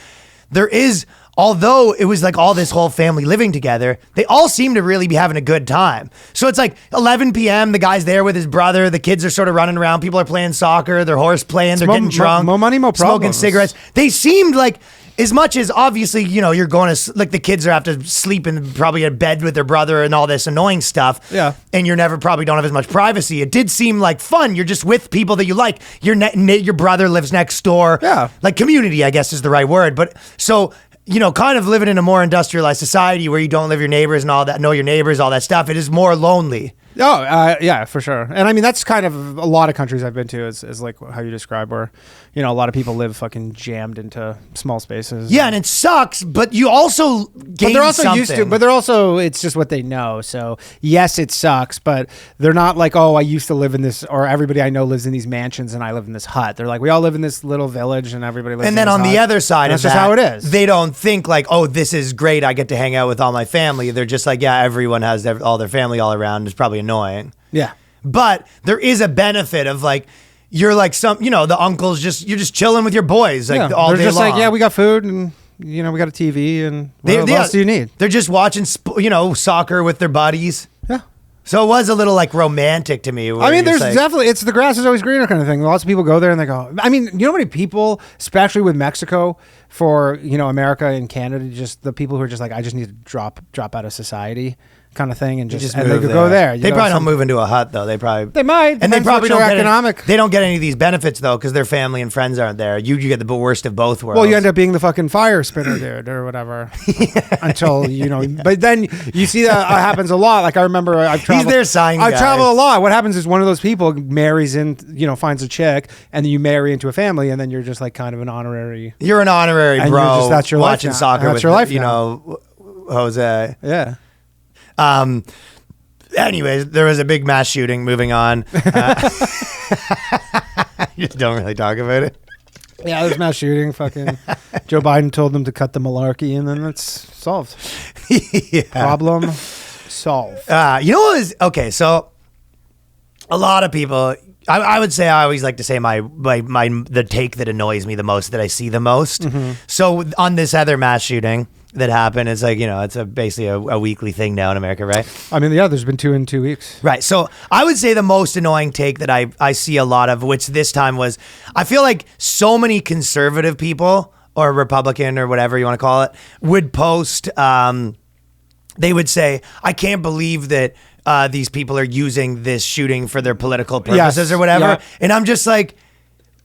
[SPEAKER 1] there is, although it was all this whole family living together, they all seem to really be having a good time. So it's 11 p.m. The guy's there with his brother. The kids are sort of running around. People are playing soccer. They're horse playing. They're getting drunk.
[SPEAKER 2] More money, more problems.
[SPEAKER 1] Smoking cigarettes. They seemed like as much as obviously, you're going to, like, the kids have to sleep in probably a bed with their brother and all this annoying stuff.
[SPEAKER 2] Yeah.
[SPEAKER 1] And you're probably don't have as much privacy. It did seem like fun. You're just with people that you like. Your brother lives next door.
[SPEAKER 2] Yeah.
[SPEAKER 1] Like community, I guess is the right word. But so, kind of living in a more industrialized society where you don't live your neighbors and all that, know your neighbors, all that stuff, it is more lonely.
[SPEAKER 2] Oh, yeah, for sure. And I mean, that's kind of a lot of countries I've been to is like how you describe where, a lot of people live fucking jammed into small spaces.
[SPEAKER 1] Yeah, and it sucks, but you also gain
[SPEAKER 2] But they're also
[SPEAKER 1] something.
[SPEAKER 2] used to, but they're also, it's just what they know. So yes, it sucks, but they're not like, oh, I used to live in this, or everybody I know lives in these mansions and I live in this hut. They're like, we all live in this little village and everybody lives in this hut.
[SPEAKER 1] And then on the other side of
[SPEAKER 2] that's just how it is.
[SPEAKER 1] They don't think like, oh, this is great. I get to hang out with all my family. They're just like, yeah, everyone has all their family all around. It's probably annoying.
[SPEAKER 2] Yeah.
[SPEAKER 1] But there is a benefit of like, you're like the uncles you're just chilling with your boys like all
[SPEAKER 2] they're
[SPEAKER 1] day
[SPEAKER 2] just
[SPEAKER 1] long.
[SPEAKER 2] like, yeah, we got food and we got a TV and what else do you need?
[SPEAKER 1] They're just watching soccer with their buddies.
[SPEAKER 2] Yeah.
[SPEAKER 1] So it was a little like romantic to me.
[SPEAKER 2] I mean, there's definitely, it's the grass is always greener kind of thing. Lots of people go there and they go, I mean, how many people, especially with Mexico for, America and Canada, just the people who are just like, I just need to drop out of society kind of thing and they could go there.
[SPEAKER 1] They probably don't move into a hut though. They
[SPEAKER 2] might,
[SPEAKER 1] and they probably don't
[SPEAKER 2] economic.
[SPEAKER 1] They don't get any of these benefits though because their family and friends aren't there. You get the worst of both worlds.
[SPEAKER 2] Well, you end up being the fucking fire spinner dude or whatever until But then you see that happens a lot. Like I remember I've traveled.
[SPEAKER 1] He's their sign guy.
[SPEAKER 2] I travel a lot. What happens is one of those people marries in, finds a chick, and then you marry into a family, and then you're just like kind of an honorary.
[SPEAKER 1] You're an honorary
[SPEAKER 2] and
[SPEAKER 1] bro.
[SPEAKER 2] That's your
[SPEAKER 1] watching
[SPEAKER 2] life
[SPEAKER 1] soccer.
[SPEAKER 2] That's
[SPEAKER 1] with
[SPEAKER 2] your life.
[SPEAKER 1] Jose.
[SPEAKER 2] Yeah.
[SPEAKER 1] Anyways, there was a big mass shooting. Moving on. You just don't really talk about it.
[SPEAKER 2] Yeah, there's mass shooting. Fucking Joe Biden told them to cut the malarkey, and then it's solved.
[SPEAKER 1] Yeah.
[SPEAKER 2] Problem solved.
[SPEAKER 1] What was okay? So a lot of people. I would say I always like to say the take that annoys me the most, that I see the most. Mm-hmm. So on this other mass shooting that happened, it's like, it's basically a weekly thing now in America, right?
[SPEAKER 2] I mean, yeah, there's been 2 in 2 weeks.
[SPEAKER 1] Right. So I would say the most annoying take that I see a lot of, which this time was, I feel like so many conservative people or Republican or whatever you want to call it would post, they would say, I can't believe that these people are using this shooting for their political purposes or whatever. Yeah. And I'm just like,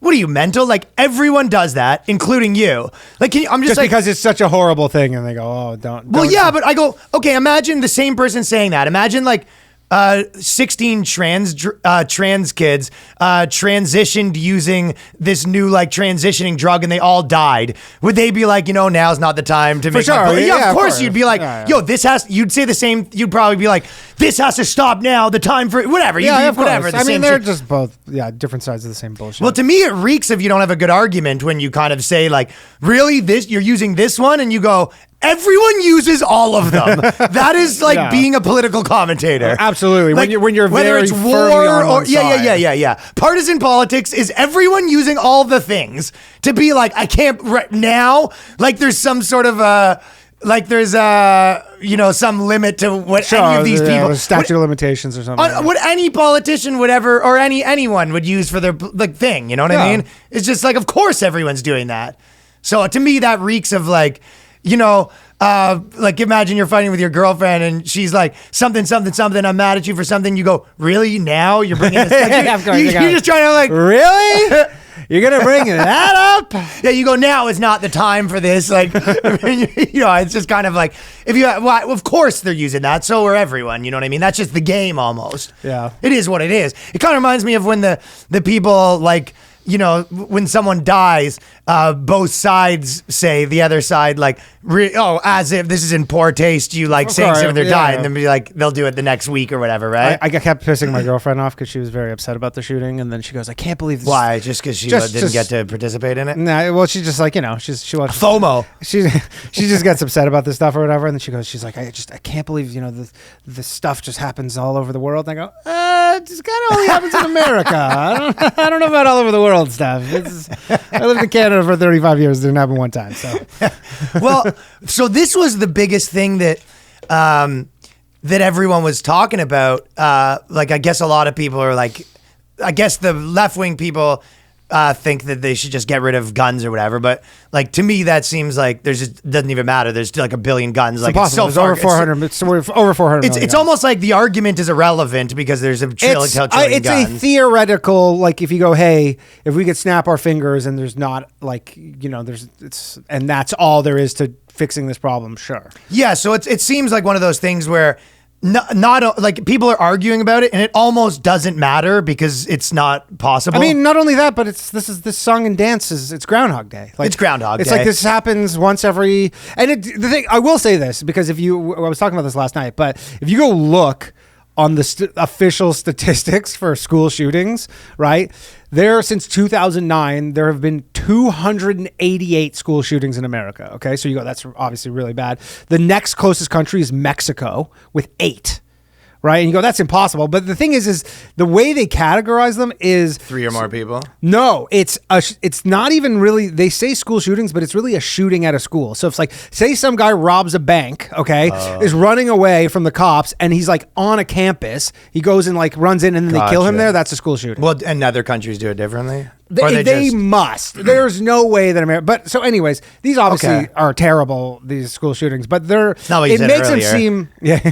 [SPEAKER 1] what are you, mental? Like everyone does that, including you. Like, I'm just like,
[SPEAKER 2] because it's such a horrible thing, and they go, "Oh, don't."
[SPEAKER 1] Well, yeah, but I go, okay. Imagine the same person saying that. Imagine like 16 trans kids transitioned using this new like transitioning drug and they all died. Would they be like, now's not the time to make
[SPEAKER 2] sure.
[SPEAKER 1] Yeah, of course. You'd be like, you'd say the same. You'd probably be like, this has to stop now. The time for whatever.
[SPEAKER 2] Yeah, of
[SPEAKER 1] whatever.
[SPEAKER 2] Course. I mean, they're just both, different sides of the same bullshit.
[SPEAKER 1] Well, to me, it reeks if you don't have a good argument when you kind of say like, really, you're using this one, and you go, everyone uses all of them. That is like being a political commentator.
[SPEAKER 2] Absolutely.
[SPEAKER 1] Like,
[SPEAKER 2] when you're
[SPEAKER 1] whether
[SPEAKER 2] very
[SPEAKER 1] it's war
[SPEAKER 2] on
[SPEAKER 1] or
[SPEAKER 2] one side.
[SPEAKER 1] Yeah. Partisan politics is everyone using all the things to be like, I can't right now. Like there's some sort of some limit to what any of these people
[SPEAKER 2] statute of limitations or something.
[SPEAKER 1] What any politician would ever or anyone would use for their like thing. You know what I mean? It's just like, of course everyone's doing that. So to me, that reeks of like. Like imagine you're fighting with your girlfriend and she's like, something, I'm mad at you for something. You go, really? Now you're bringing this? Like,
[SPEAKER 2] of course,
[SPEAKER 1] you're just trying to like,
[SPEAKER 2] really? You're going to bring that up?
[SPEAKER 1] Yeah, you go, now is not the time for this. Like, it's just kind of like, of course they're using that. So are everyone, you know what I mean? That's just the game almost.
[SPEAKER 2] Yeah.
[SPEAKER 1] It is what it is. It kind of reminds me of when the people like, when someone dies, both sides say the other side like, as if this is in poor taste. You like saying something they're dying, and then be like, they'll do it the next week or whatever, right?
[SPEAKER 2] I kept pissing my girlfriend off because she was very upset about the shooting, and then she goes, "I can't believe this."
[SPEAKER 1] Why? Just because she didn't get to participate in it?
[SPEAKER 2] Nah, well, she's just like she wants
[SPEAKER 1] FOMO.
[SPEAKER 2] She just gets upset about this stuff or whatever, and then she's like, I can't believe the stuff just happens all over the world. And I go, it just kind of only happens in America. I don't know about all over the world stuff. I lived in Canada for 35 years. It didn't happen one time. So,
[SPEAKER 1] well, so this was the biggest thing that everyone was talking about. Like, I guess a lot of people are like, I guess the left wing people think that they should just get rid of guns or whatever, but like to me that seems like there's just doesn't even matter. There's like a billion guns. Like
[SPEAKER 2] it's so far, over 400. It's over 400.
[SPEAKER 1] It's almost like the argument is irrelevant because there's a trillion
[SPEAKER 2] it's
[SPEAKER 1] guns.
[SPEAKER 2] A theoretical, like if you go, hey, if we could snap our fingers and there's not like and that's all there is to fixing this problem. Sure.
[SPEAKER 1] Yeah. So it seems like one of those things where. Not like people are arguing about it, and it almost doesn't matter because it's not possible.
[SPEAKER 2] I mean, not only that, but this song and dance it's Groundhog Day. Like,
[SPEAKER 1] it's Groundhog Day.
[SPEAKER 2] It's like this happens once every. And the thing I will say this because I was talking about this last night, but if you go look on the official statistics for school shootings, right? Since 2009, there have been 288 school shootings in America. Okay, so you go, that's obviously really bad. The next closest country is Mexico with 8. Right. And you go, that's impossible. But the thing is the way they categorize them is
[SPEAKER 1] 3 or more people.
[SPEAKER 2] No, it's not even really, they say school shootings, but it's really a shooting at a school. So it's like, say some guy robs a bank, okay, is running away from the cops and he's like on a campus. He goes and like runs in and then they kill him there. That's a school shooting.
[SPEAKER 1] Well, and other countries do it differently.
[SPEAKER 2] They must. There's no way that America. But so, anyways, these obviously are terrible. These school shootings, but they're.
[SPEAKER 1] It's not what you said
[SPEAKER 2] makes
[SPEAKER 1] earlier.
[SPEAKER 2] them seem. Yeah.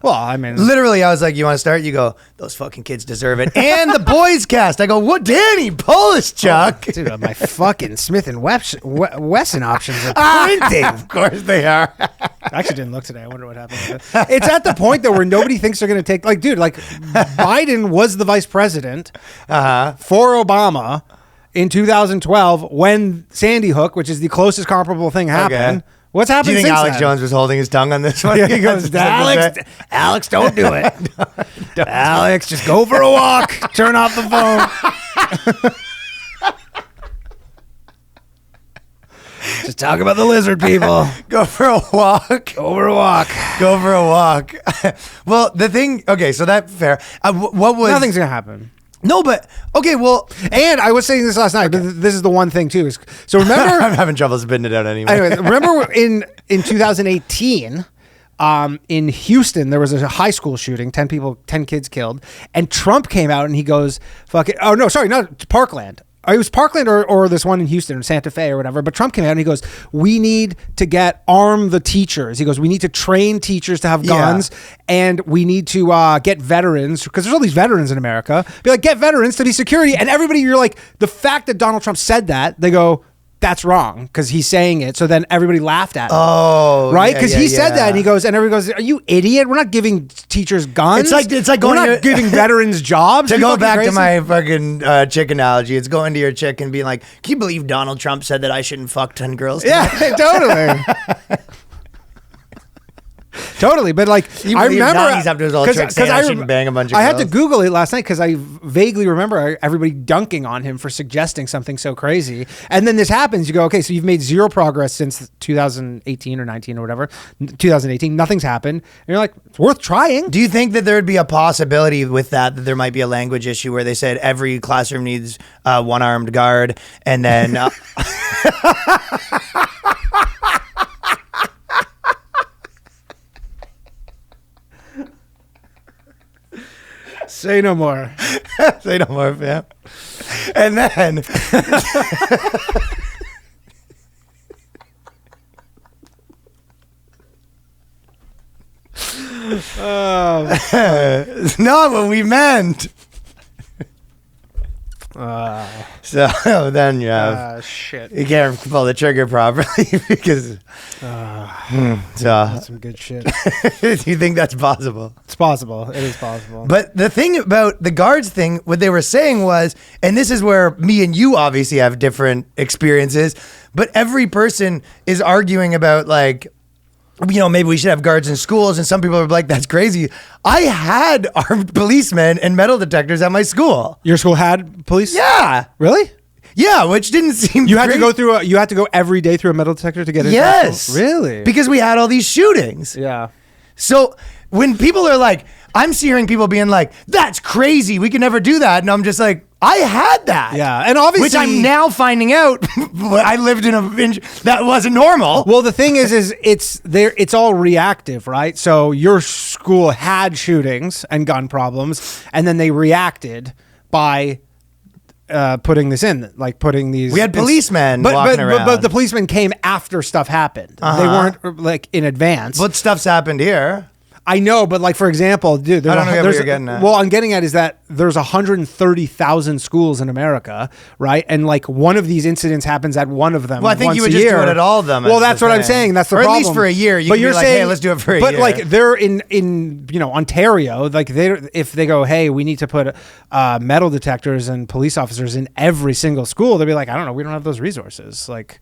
[SPEAKER 2] Well, I mean,
[SPEAKER 1] literally, I was like, "You want to start?" You go, "Those fucking kids deserve it." And the Boyscast. I go, "What, Danny? Pull us, Chuck."
[SPEAKER 2] Oh, dude, my fucking Smith and Wesson options are printing.
[SPEAKER 1] Of course they are.
[SPEAKER 2] I actually didn't look today. I wonder what happened with it. It's at the point though where nobody thinks they're going to take. Like, dude, like Biden was the vice president for Obama. In 2012, when Sandy Hook, which is the closest comparable thing, happened. What's happened?
[SPEAKER 1] Do you think
[SPEAKER 2] since
[SPEAKER 1] Alex
[SPEAKER 2] then?
[SPEAKER 1] Jones was holding his tongue on this one?
[SPEAKER 2] Yeah, he goes, Alex, don't do it. Don't. Alex, just go for a walk. Turn off the phone. Just talk about the lizard people.
[SPEAKER 1] Go for a walk.
[SPEAKER 2] Go for a walk.
[SPEAKER 1] Go for a walk. Well, the thing. Okay, so that's fair. What was?
[SPEAKER 2] Nothing's gonna happen.
[SPEAKER 1] No, but okay, well,
[SPEAKER 2] and I was saying this last night, but this is the one thing too. So remember,
[SPEAKER 1] I'm having trouble spitting it out anyway.
[SPEAKER 2] Anyway, remember in 2018, in Houston, there was a high school shooting, 10 kids killed, and Trump came out and he goes, "Fuck it." Oh no, sorry, not Parkland. It was Parkland or this one in Houston or Santa Fe or whatever. But Trump came out and he goes, we need to arm the teachers. He goes, we need to train teachers to have guns and we need to get veterans because there's all these veterans in America. Be like, get veterans to be security. And everybody, you're like, the fact that Donald Trump said that, they go, that's wrong because he's saying it. So then everybody laughed at him.
[SPEAKER 1] Oh,
[SPEAKER 2] right? Because he said that and he goes, and everybody goes, are you idiot? We're not giving teachers guns.
[SPEAKER 1] It's like going
[SPEAKER 2] we're not giving veterans jobs.
[SPEAKER 1] To go back to my fucking chick analogy, it's going to your chick and being like, can you believe Donald Trump said that I shouldn't fuck 10 girls tonight?
[SPEAKER 2] Yeah, totally. Totally, but like I remember
[SPEAKER 1] he's up to his old trick saying I shouldn't bang a bunch of girls.
[SPEAKER 2] I had to Google it last night because I vaguely remember everybody dunking on him for suggesting something so crazy. And then this happens. You go, okay, so you've made zero progress since 2018 or 19 or whatever. 2018, nothing's happened. And you're like, it's worth trying.
[SPEAKER 1] Do you think that there would be a possibility with that there might be a language issue where they said every classroom needs one armed guard and then...
[SPEAKER 2] Say no more.
[SPEAKER 1] Say no more, fam. And then... It's not what we meant. So then you have...
[SPEAKER 2] shit.
[SPEAKER 1] You can't pull the trigger properly because...
[SPEAKER 2] That's some good shit.
[SPEAKER 1] Do you think that's possible?
[SPEAKER 2] It's possible. It is possible.
[SPEAKER 1] But the thing about the guards thing, what they were saying was, and this is where me and you obviously have different experiences, but every person is arguing about like, you know, maybe we should have guards in schools, and some people are like, that's crazy. I had armed policemen and metal detectors at my school.
[SPEAKER 2] Your school had police?
[SPEAKER 1] Yeah.
[SPEAKER 2] Really?
[SPEAKER 1] Yeah, which didn't seem
[SPEAKER 2] You had to go through you had to go every day through a metal detector to get into
[SPEAKER 1] Yes.
[SPEAKER 2] Really?
[SPEAKER 1] Because we had all these shootings.
[SPEAKER 2] Yeah.
[SPEAKER 1] So when people are like, I'm hearing people being like, that's crazy, we can never do that. And I'm just like, I had that.
[SPEAKER 2] Yeah. And obviously,
[SPEAKER 1] which I'm now finding out I lived in that wasn't normal.
[SPEAKER 2] Well, the thing is it's all reactive, right? So your school had shootings and gun problems, and then they reacted by putting this in, like putting these.
[SPEAKER 1] We had policemen walking around.
[SPEAKER 2] But the policemen came after stuff happened. They weren't like in advance.
[SPEAKER 1] But stuff's happened here.
[SPEAKER 2] I know, but like for example, dude,
[SPEAKER 1] I don't know what you're getting at.
[SPEAKER 2] Well, I'm getting at is that there's 130,000 schools in America, right? And like one of these incidents happens at one of them.
[SPEAKER 1] Well, I think
[SPEAKER 2] once
[SPEAKER 1] you would
[SPEAKER 2] a
[SPEAKER 1] just
[SPEAKER 2] year.
[SPEAKER 1] do it at all of them.
[SPEAKER 2] Well, that's what I'm saying. That's the
[SPEAKER 1] or
[SPEAKER 2] problem.
[SPEAKER 1] At least for a year. You
[SPEAKER 2] but
[SPEAKER 1] can
[SPEAKER 2] you're
[SPEAKER 1] be like,
[SPEAKER 2] saying,
[SPEAKER 1] hey, let's do it for a
[SPEAKER 2] year. But like they're in Ontario, like if they go, hey, we need to put metal detectors and police officers in every single school, they'll be like, I don't know, we don't have those resources. Like.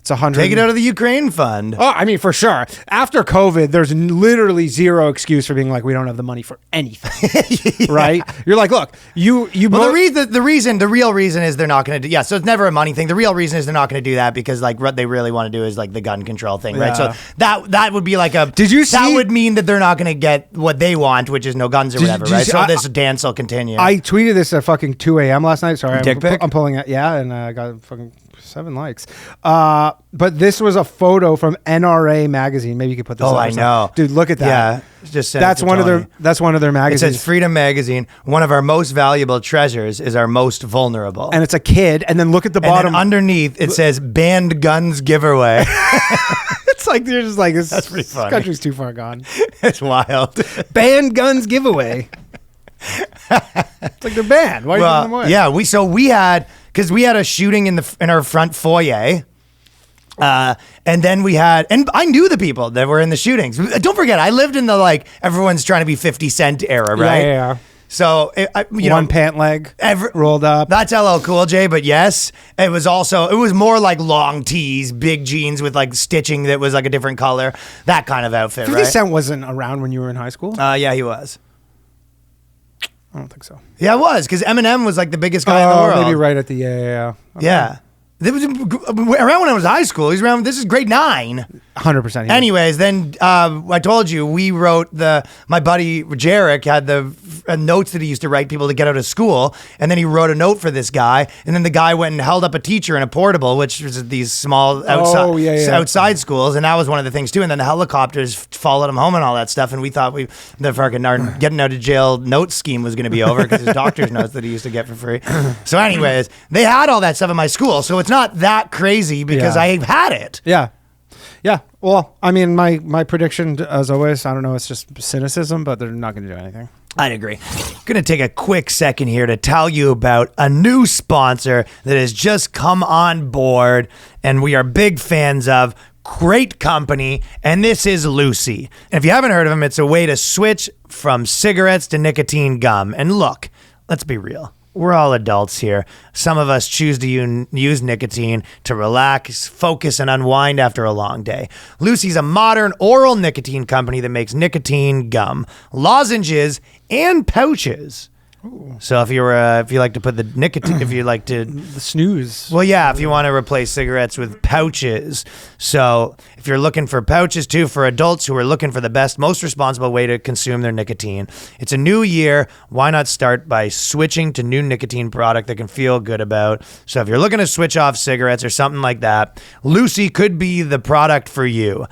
[SPEAKER 2] It's 100.
[SPEAKER 1] Take it out of the Ukraine fund.
[SPEAKER 2] Oh, I mean, for sure. After COVID, there's literally zero excuse for being like, we don't have the money for anything, right? You're like, look, you.
[SPEAKER 1] Well, the real reason is they're not going to do. Yeah, so it's never a money thing. The real reason is they're not going to do that because like what they really want to do is like the gun control thing, right? So that would be like a.
[SPEAKER 2] Did you see?
[SPEAKER 1] That would mean that they're not going to get what they want, which is no guns or whatever, right? So this dance will continue.
[SPEAKER 2] I tweeted this at fucking 2 a.m. last night. Sorry,
[SPEAKER 1] Dick pic?
[SPEAKER 2] I'm pulling it. Yeah, and I got fucking 7 likes. But this was a photo from NRA magazine. Maybe you could put this.
[SPEAKER 1] Oh, I know,
[SPEAKER 2] dude. Look at that.
[SPEAKER 1] Yeah, just
[SPEAKER 2] that's one of their. That's one of their magazines.
[SPEAKER 1] It says Freedom Magazine. One of our most valuable treasures is our most vulnerable.
[SPEAKER 2] And it's a kid. And then look at the bottom.
[SPEAKER 1] And then underneath it says "Banned Guns Giveaway."
[SPEAKER 2] It's like they're just like this.
[SPEAKER 1] That's pretty funny.
[SPEAKER 2] This country's too far gone.
[SPEAKER 1] It's wild.
[SPEAKER 2] Banned guns giveaway. It's like they're banned. Why are you giving them away?
[SPEAKER 1] Yeah, we had a shooting in our front foyer. And then we had, and I knew the people that were in the shootings. Don't forget, I lived in the like everyone's trying to be 50 Cent era, right?
[SPEAKER 2] Yeah.
[SPEAKER 1] So
[SPEAKER 2] one pant leg rolled up.
[SPEAKER 1] That's LL Cool J, but yes, it was more like long tees, big jeans with like stitching that was like a different color, that kind of outfit.
[SPEAKER 2] 50
[SPEAKER 1] right?
[SPEAKER 2] Cent wasn't around when you were in high school.
[SPEAKER 1] Yeah, he was.
[SPEAKER 2] I don't think so.
[SPEAKER 1] Yeah, it was because Eminem was like the biggest guy in the world.
[SPEAKER 2] Maybe right at the Okay.
[SPEAKER 1] Yeah. It was around when I was in high school. He's around. This is grade 9.
[SPEAKER 2] 100%.
[SPEAKER 1] Anyways, then I told you we wrote my buddy Jarek had the notes that he used to write people to get out of school, and then he wrote a note for this guy, and then the guy went and held up a teacher in a portable, which was these small outside schools, and that was one of the things too. And then the helicopters followed him home and all that stuff, and we thought the fucking our getting out of jail note scheme was going to be over because his doctor's notes that he used to get for free. So, anyways, they had all that stuff in my school, so it's not that crazy because I had it.
[SPEAKER 2] Yeah. Yeah. Well, I mean, my prediction, as always, I don't know, it's just cynicism, but they're not going to do anything.
[SPEAKER 1] I'd agree. Going to take a quick second here to tell you about a new sponsor that has just come on board and we are big fans of. Great company, and this is Lucy. And if you haven't heard of them, it's a way to switch from cigarettes to nicotine gum. And look, let's be real. We're all adults here. Some of us choose to use nicotine to relax, focus, and unwind after a long day. Lucy's a modern oral nicotine company that makes nicotine gum, lozenges, and pouches. Ooh. So if you like to put the nicotine, if you like to
[SPEAKER 2] the snooze.
[SPEAKER 1] Well, yeah, if you want to replace cigarettes with pouches. So if you're looking for pouches too for adults who are looking for the best, most responsible way to consume their nicotine. It's a new year. Why not start by switching to new nicotine product that can feel good about? So if you're looking to switch off cigarettes or something like that, Lucy could be the product for you.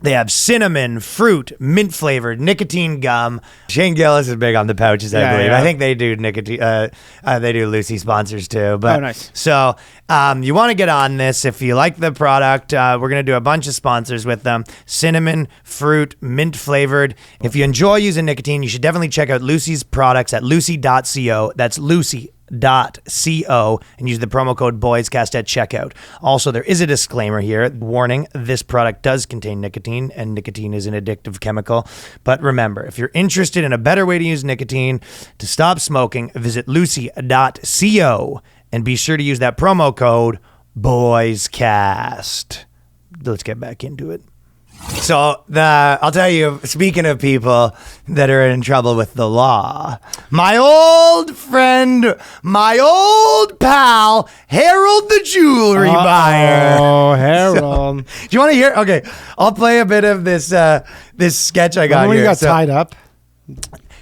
[SPEAKER 1] They have cinnamon, fruit, mint flavored nicotine gum. Shane Gillis is big on the pouches, I believe. Yeah. I think they do nicotine. They do Lucy sponsors too. But,
[SPEAKER 2] nice.
[SPEAKER 1] So you want to get on this if you like the product. We're going to do a bunch of sponsors with them. Cinnamon, fruit, mint flavored. If you enjoy using nicotine, you should definitely check out Lucy's products at lucy.co. That's Lucy.co and use the promo code Boyscast at checkout. Also, there is a disclaimer here. Warning, this product does contain nicotine, and nicotine is an addictive chemical. But remember, if you're interested in a better way to use nicotine to stop smoking, visit lucy.co and be sure to use that promo code Boyscast. Let's get back into it. So I'll tell you, speaking of people that are in trouble with the law, my old friend, my old pal, Harold the Jewellery Buyer.
[SPEAKER 2] Oh, Harold.
[SPEAKER 1] So, do you want to hear? Okay, I'll play a bit of this sketch I got
[SPEAKER 2] when
[SPEAKER 1] here.
[SPEAKER 2] You got tied up?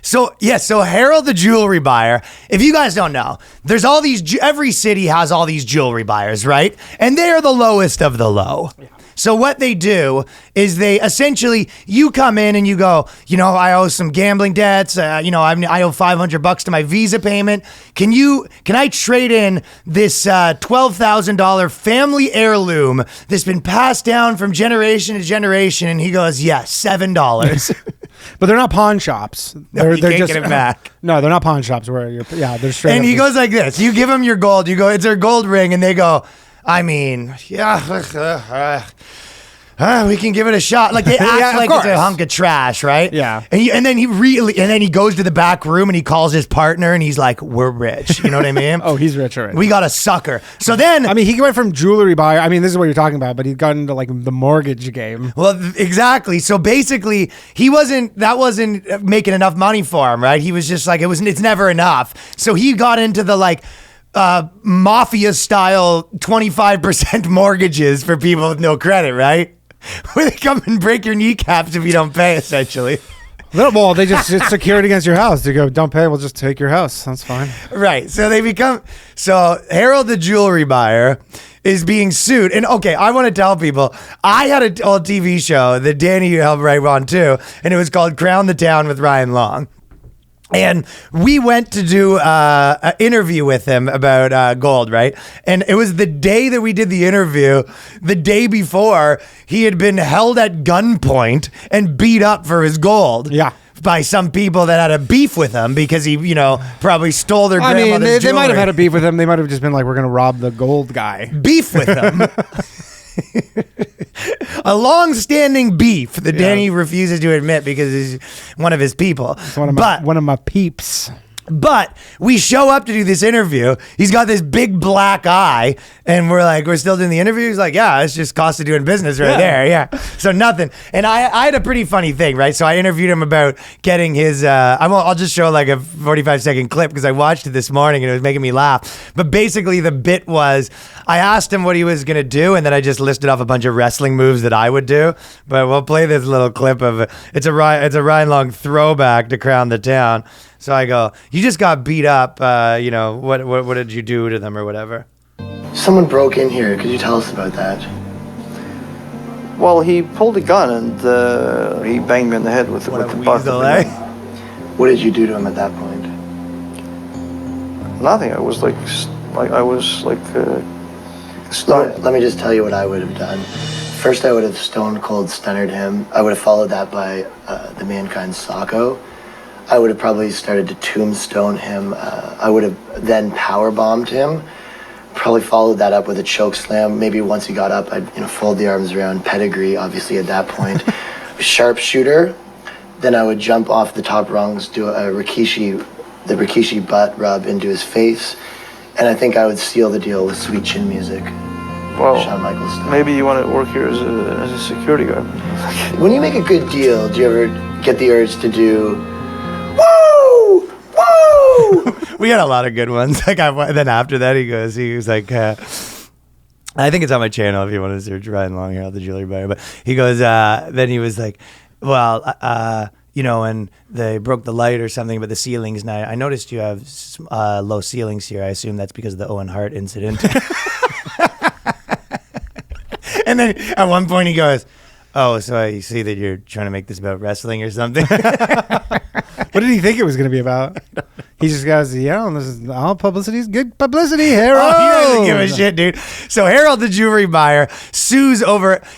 [SPEAKER 1] So Harold the Jewellery Buyer, if you guys don't know, there's all these, every city has all these jewelry buyers, right? And they are the lowest of the low. Yeah. So what they do is they essentially, you come in and you go, I owe some gambling debts. I owe $500 to my Visa payment. Can I trade in this $12,000 family heirloom that's been passed down from generation to generation? And he goes, yes, $7.
[SPEAKER 2] But they're not pawn shops.
[SPEAKER 1] They're just get it back.
[SPEAKER 2] No, they're not pawn shops where they're straight.
[SPEAKER 1] And he goes like this. You give them your gold. You go, it's their gold ring, and they go, I mean, yeah, we can give it a shot. Like they act like it's a hunk of trash, right?
[SPEAKER 2] Yeah.
[SPEAKER 1] And then he goes to the back room and he calls his partner and he's like, "We're rich." You know what I mean?
[SPEAKER 2] Oh, he's rich already.
[SPEAKER 1] We got a sucker. So then,
[SPEAKER 2] I mean, he went from jewelry buyer. I mean, this is what you're talking about, but he got into like the mortgage game.
[SPEAKER 1] Well, exactly. So basically, that wasn't making enough money for him, right? He was just like, it's never enough. So he got into the mafia style 25% mortgages for people with no credit, right? Where they come and break your kneecaps if you don't pay, essentially.
[SPEAKER 2] Well, they just secure it against your house. They go, don't pay, we'll just take your house. That's fine.
[SPEAKER 1] Right. So Harold the Jewellery Buyer is being sued. And okay, I want to tell people, I had an old TV show that Danny helped write on too, and it was called Crown the Town with Ryan Long. And we went to do an interview with him about gold, right? And it was the day that we did the interview, the day before, he had been held at gunpoint and beat up for his gold.
[SPEAKER 2] Yeah.
[SPEAKER 1] By some people that had a beef with him because he, probably stole their grandmother's
[SPEAKER 2] they might have
[SPEAKER 1] jewelry.
[SPEAKER 2] had a beef with him. They might have just been like, we're going to rob the gold guy.
[SPEAKER 1] Beef with him. A long-standing beef that Danny refuses to admit because he's one of his people.
[SPEAKER 2] It's one of my peeps.
[SPEAKER 1] But we show up to do this interview. He's got this big black eye, and we're still doing the interview. He's like, yeah, it's just cost of doing business right there. Yeah. So nothing. And I had a pretty funny thing, right? So I interviewed him about getting his, I'll just show like a 45-second clip because I watched it this morning and it was making me laugh. But basically the bit was, I asked him what he was going to do, and then I just listed off a bunch of wrestling moves that I would do. But we'll play this little clip of it's a Ryan Long throwback to Crown the Town. So I go, you just got beat up, what did you do to them or whatever?
[SPEAKER 6] Someone broke in here. Could you tell us about that?
[SPEAKER 7] Well, he pulled a gun and he banged me in the head with the butt of the gun.
[SPEAKER 6] What did you do to him at that point?
[SPEAKER 7] Nothing. I was stunned.
[SPEAKER 6] Let me just tell you what I would have done. First, I would have stone cold stunnered him. I would have followed that by the Mankind Socko. I would have probably started to tombstone him. I would have then power bombed him. Probably followed that up with a choke slam. Maybe once he got up, I'd fold the arms around, pedigree. Obviously, at that point, sharpshooter. Then I would jump off the top rungs, do the Rikishi butt rub into his face, and I think I would seal the deal with sweet chin music.
[SPEAKER 7] Well,
[SPEAKER 6] Shawn Michaels style.
[SPEAKER 7] Maybe you want to work here as a security guard.
[SPEAKER 6] When you make a good deal, do you ever get the urge to do, woo, woo?
[SPEAKER 1] We had a lot of good ones. Then after that, he was like, I think it's on my channel if you want to search Ryan Long, Harold the Jewellery Buyer. But he goes, then he was like, well, and they broke the light or something, but the ceilings, and I noticed you have low ceilings here. I assume that's because of the Owen Hart incident. And then at one point he goes, oh, so I see that you're trying to make this about wrestling or something.
[SPEAKER 2] What did he think it was going to be about? He just goes, this is all publicity is good publicity, Harold.
[SPEAKER 1] Oh, he doesn't give a shit, dude. So Harold the Jewellery Buyer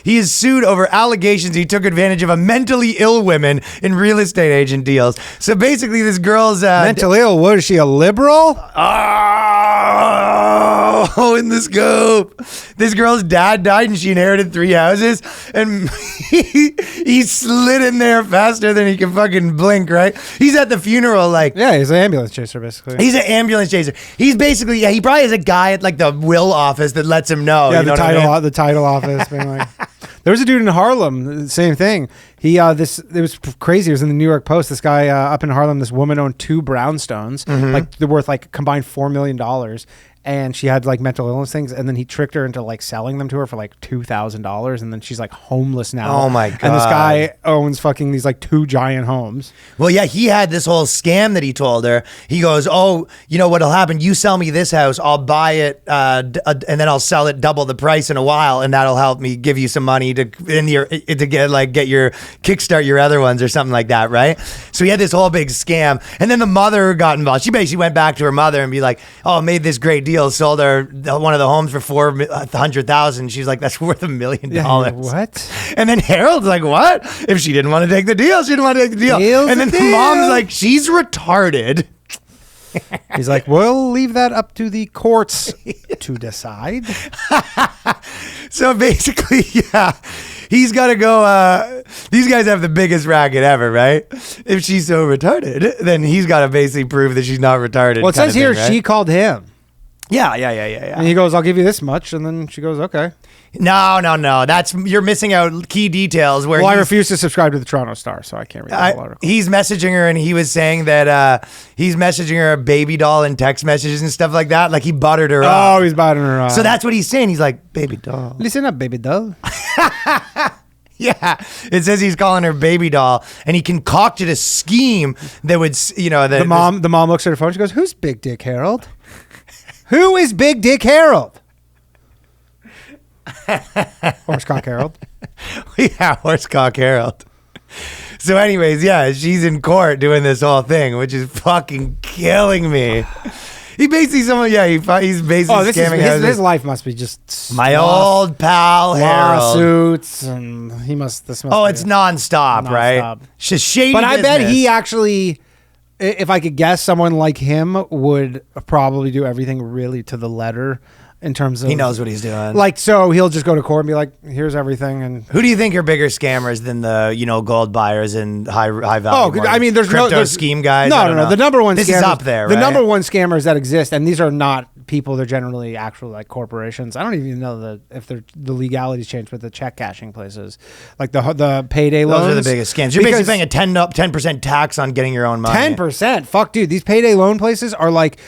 [SPEAKER 1] he is sued over allegations he took advantage of a mentally ill woman in real estate agent deals. So basically this girl's...
[SPEAKER 2] mentally ill? What, is she a liberal?
[SPEAKER 1] Oh, in the scope. This girl's dad died and she inherited 3 houses, and he slid in there faster than he can fucking blink, right? He's at the funeral
[SPEAKER 2] Yeah, he's an ambulance chaser, basically.
[SPEAKER 1] He's an ambulance chaser. He's basically, he probably has a guy at like the will office that lets him know.
[SPEAKER 2] Yeah,
[SPEAKER 1] you know
[SPEAKER 2] the title office being like... There was a dude in Harlem, same thing. It was crazy. It was in the New York Post. This guy up in Harlem, this woman owned 2 brownstones, like they're worth like combined $4 million. and she had like mental illness things, and then he tricked her into like selling them to her for like $2,000, and then she's like homeless now.
[SPEAKER 1] Oh my God.
[SPEAKER 2] And this guy owns fucking these like 2 giant homes.
[SPEAKER 1] Well, yeah, he had this whole scam that he told her. He goes, "Oh, you know what'll happen? You sell me this house, I'll buy it, and then I'll sell it double the price in a while, and that'll help me give you some money to get your kickstart your other ones or something like that, right?" So he had this whole big scam, and then the mother got involved. She basically went back to her mother and be like, "Oh, I made this great deal. Sold her one of the homes for $400,000." She's like, "That's worth $1 million."
[SPEAKER 2] What?
[SPEAKER 1] And then Harold's like, "What? If she didn't want to take the deal, she didn't want to take the deal." And then the mom's like, "She's retarded."
[SPEAKER 2] He's like, "We'll leave that up to the courts to decide."
[SPEAKER 1] So basically, yeah, he's got to go. These guys have the biggest racket ever, right? If she's so retarded, then he's got to basically prove that she's not retarded.
[SPEAKER 2] Well, it says here she called him.
[SPEAKER 1] Yeah.
[SPEAKER 2] And he goes, "I'll give you this much," and then she goes, "Okay."
[SPEAKER 1] No. You're missing out key details where.
[SPEAKER 2] Well, I refuse to subscribe to the Toronto Star, so I can't read the whole article.
[SPEAKER 1] He's messaging her, and he was saying that he's messaging her a baby doll and text messages and stuff like that. Like he buttered her up.
[SPEAKER 2] Oh, he's buttering her up.
[SPEAKER 1] So that's what he's saying. He's like, "Baby doll."
[SPEAKER 2] Listen up, baby doll.
[SPEAKER 1] Yeah, it says he's calling her baby doll, and he concocted a scheme that would,
[SPEAKER 2] The mom looks at her phone. She goes, "Who's Big Dick Harold? Who is Big Dick Harold?" Horsecock Harold.
[SPEAKER 1] Yeah, Horsecock Harold. So anyways, yeah, she's in court doing this whole thing, which is fucking killing me. He basically he's basically scamming
[SPEAKER 2] his life must be just
[SPEAKER 1] my old pal Harold.
[SPEAKER 2] Lawsuits, and this must
[SPEAKER 1] it's nonstop, right? Shady
[SPEAKER 2] but I
[SPEAKER 1] business.
[SPEAKER 2] bet he actually, if I could guess, someone like him would probably do everything really to the letter. In terms of,
[SPEAKER 1] he knows what he's doing.
[SPEAKER 2] Like, so he'll just go to court and be like, "Here's everything." And
[SPEAKER 1] who do you think are bigger scammers than the gold buyers and high value?
[SPEAKER 2] I mean, there's
[SPEAKER 1] crypto scheme guys.
[SPEAKER 2] No. The number one.
[SPEAKER 1] This
[SPEAKER 2] scammers,
[SPEAKER 1] is up there.
[SPEAKER 2] The
[SPEAKER 1] right?
[SPEAKER 2] number one scammers that exist, and these are not people. They're generally actual like corporations. I don't even know if the legalities changed with the check cashing places, like the payday loans.
[SPEAKER 1] Those are the biggest scams. You're basically paying a 10% tax on getting your own money.
[SPEAKER 2] 10%. Fuck, dude. These payday loan places are like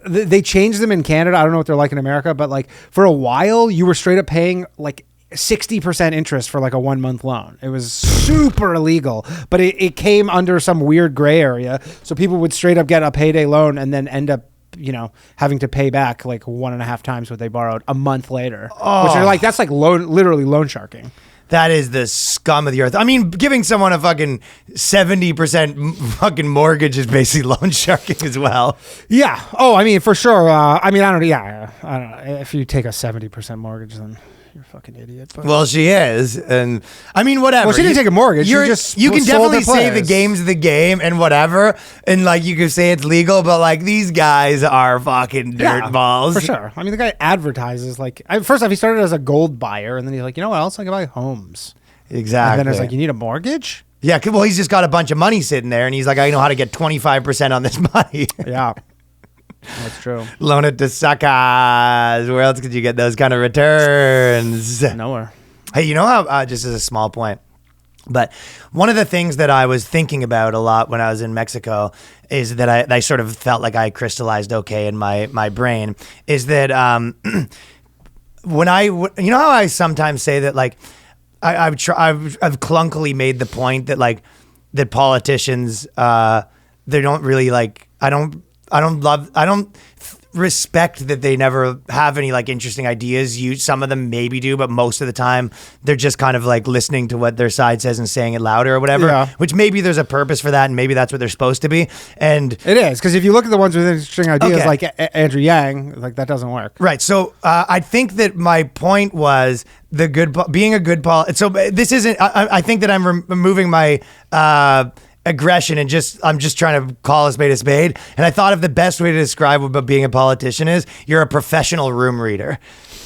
[SPEAKER 2] they changed them in Canada. I don't know what they're like in America, but like for a while you were straight up paying like 60% interest for like a 1 month loan. It was super illegal, but it came under some weird gray area. So people would straight up get a payday loan and then end up, having to pay back like 1.5 times what they borrowed a month later, which are like, that's like literally loan sharking.
[SPEAKER 1] That is the scum of the earth. I mean, giving someone a fucking 70% fucking mortgage is basically loan sharking as well.
[SPEAKER 2] Yeah. Oh, I mean, for sure. I don't know. If you take a 70% mortgage, then you're a fucking idiot. But.
[SPEAKER 1] Well, she is. And I mean, whatever.
[SPEAKER 2] Well, she didn't take a mortgage. You
[SPEAKER 1] can definitely say the game's the game and whatever. And like, you could say it's legal, but like, these guys are fucking dirtballs.
[SPEAKER 2] For sure. I mean, the guy advertises like, first off, he started as a gold buyer, and then he's like, you know what else? I can buy homes.
[SPEAKER 1] Exactly.
[SPEAKER 2] And then it's like, you need a mortgage?
[SPEAKER 1] Yeah. Well, he's just got a bunch of money sitting there, and he's like, I know how to get 25% on this money.
[SPEAKER 2] Yeah. That's true.
[SPEAKER 1] Loan it to suckers. Where else could you get those kind of returns?
[SPEAKER 2] Nowhere.
[SPEAKER 1] Hey, you know how, just as a small point, but one of the things that I was thinking about a lot when I was in Mexico is that I sort of felt like I crystallized okay in my brain is that when you know how I sometimes say that like I've clunkily made the point that like that politicians they don't really like I don't respect that they never have any like interesting ideas. Some of them maybe do, but most of the time they're just kind of like listening to what their side says and saying it louder or whatever.
[SPEAKER 2] Yeah.
[SPEAKER 1] Which maybe there's a purpose for that, and maybe that's what they're supposed to be. And
[SPEAKER 2] it is, because if you look at the ones with interesting ideas, like Andrew Yang, like that doesn't work.
[SPEAKER 1] Right. So I think that my point was being a good so this isn't. I think that I'm removing my. Aggression and I'm just trying to call a spade, and I thought of the best way to describe what being a politician is. You're a professional room reader.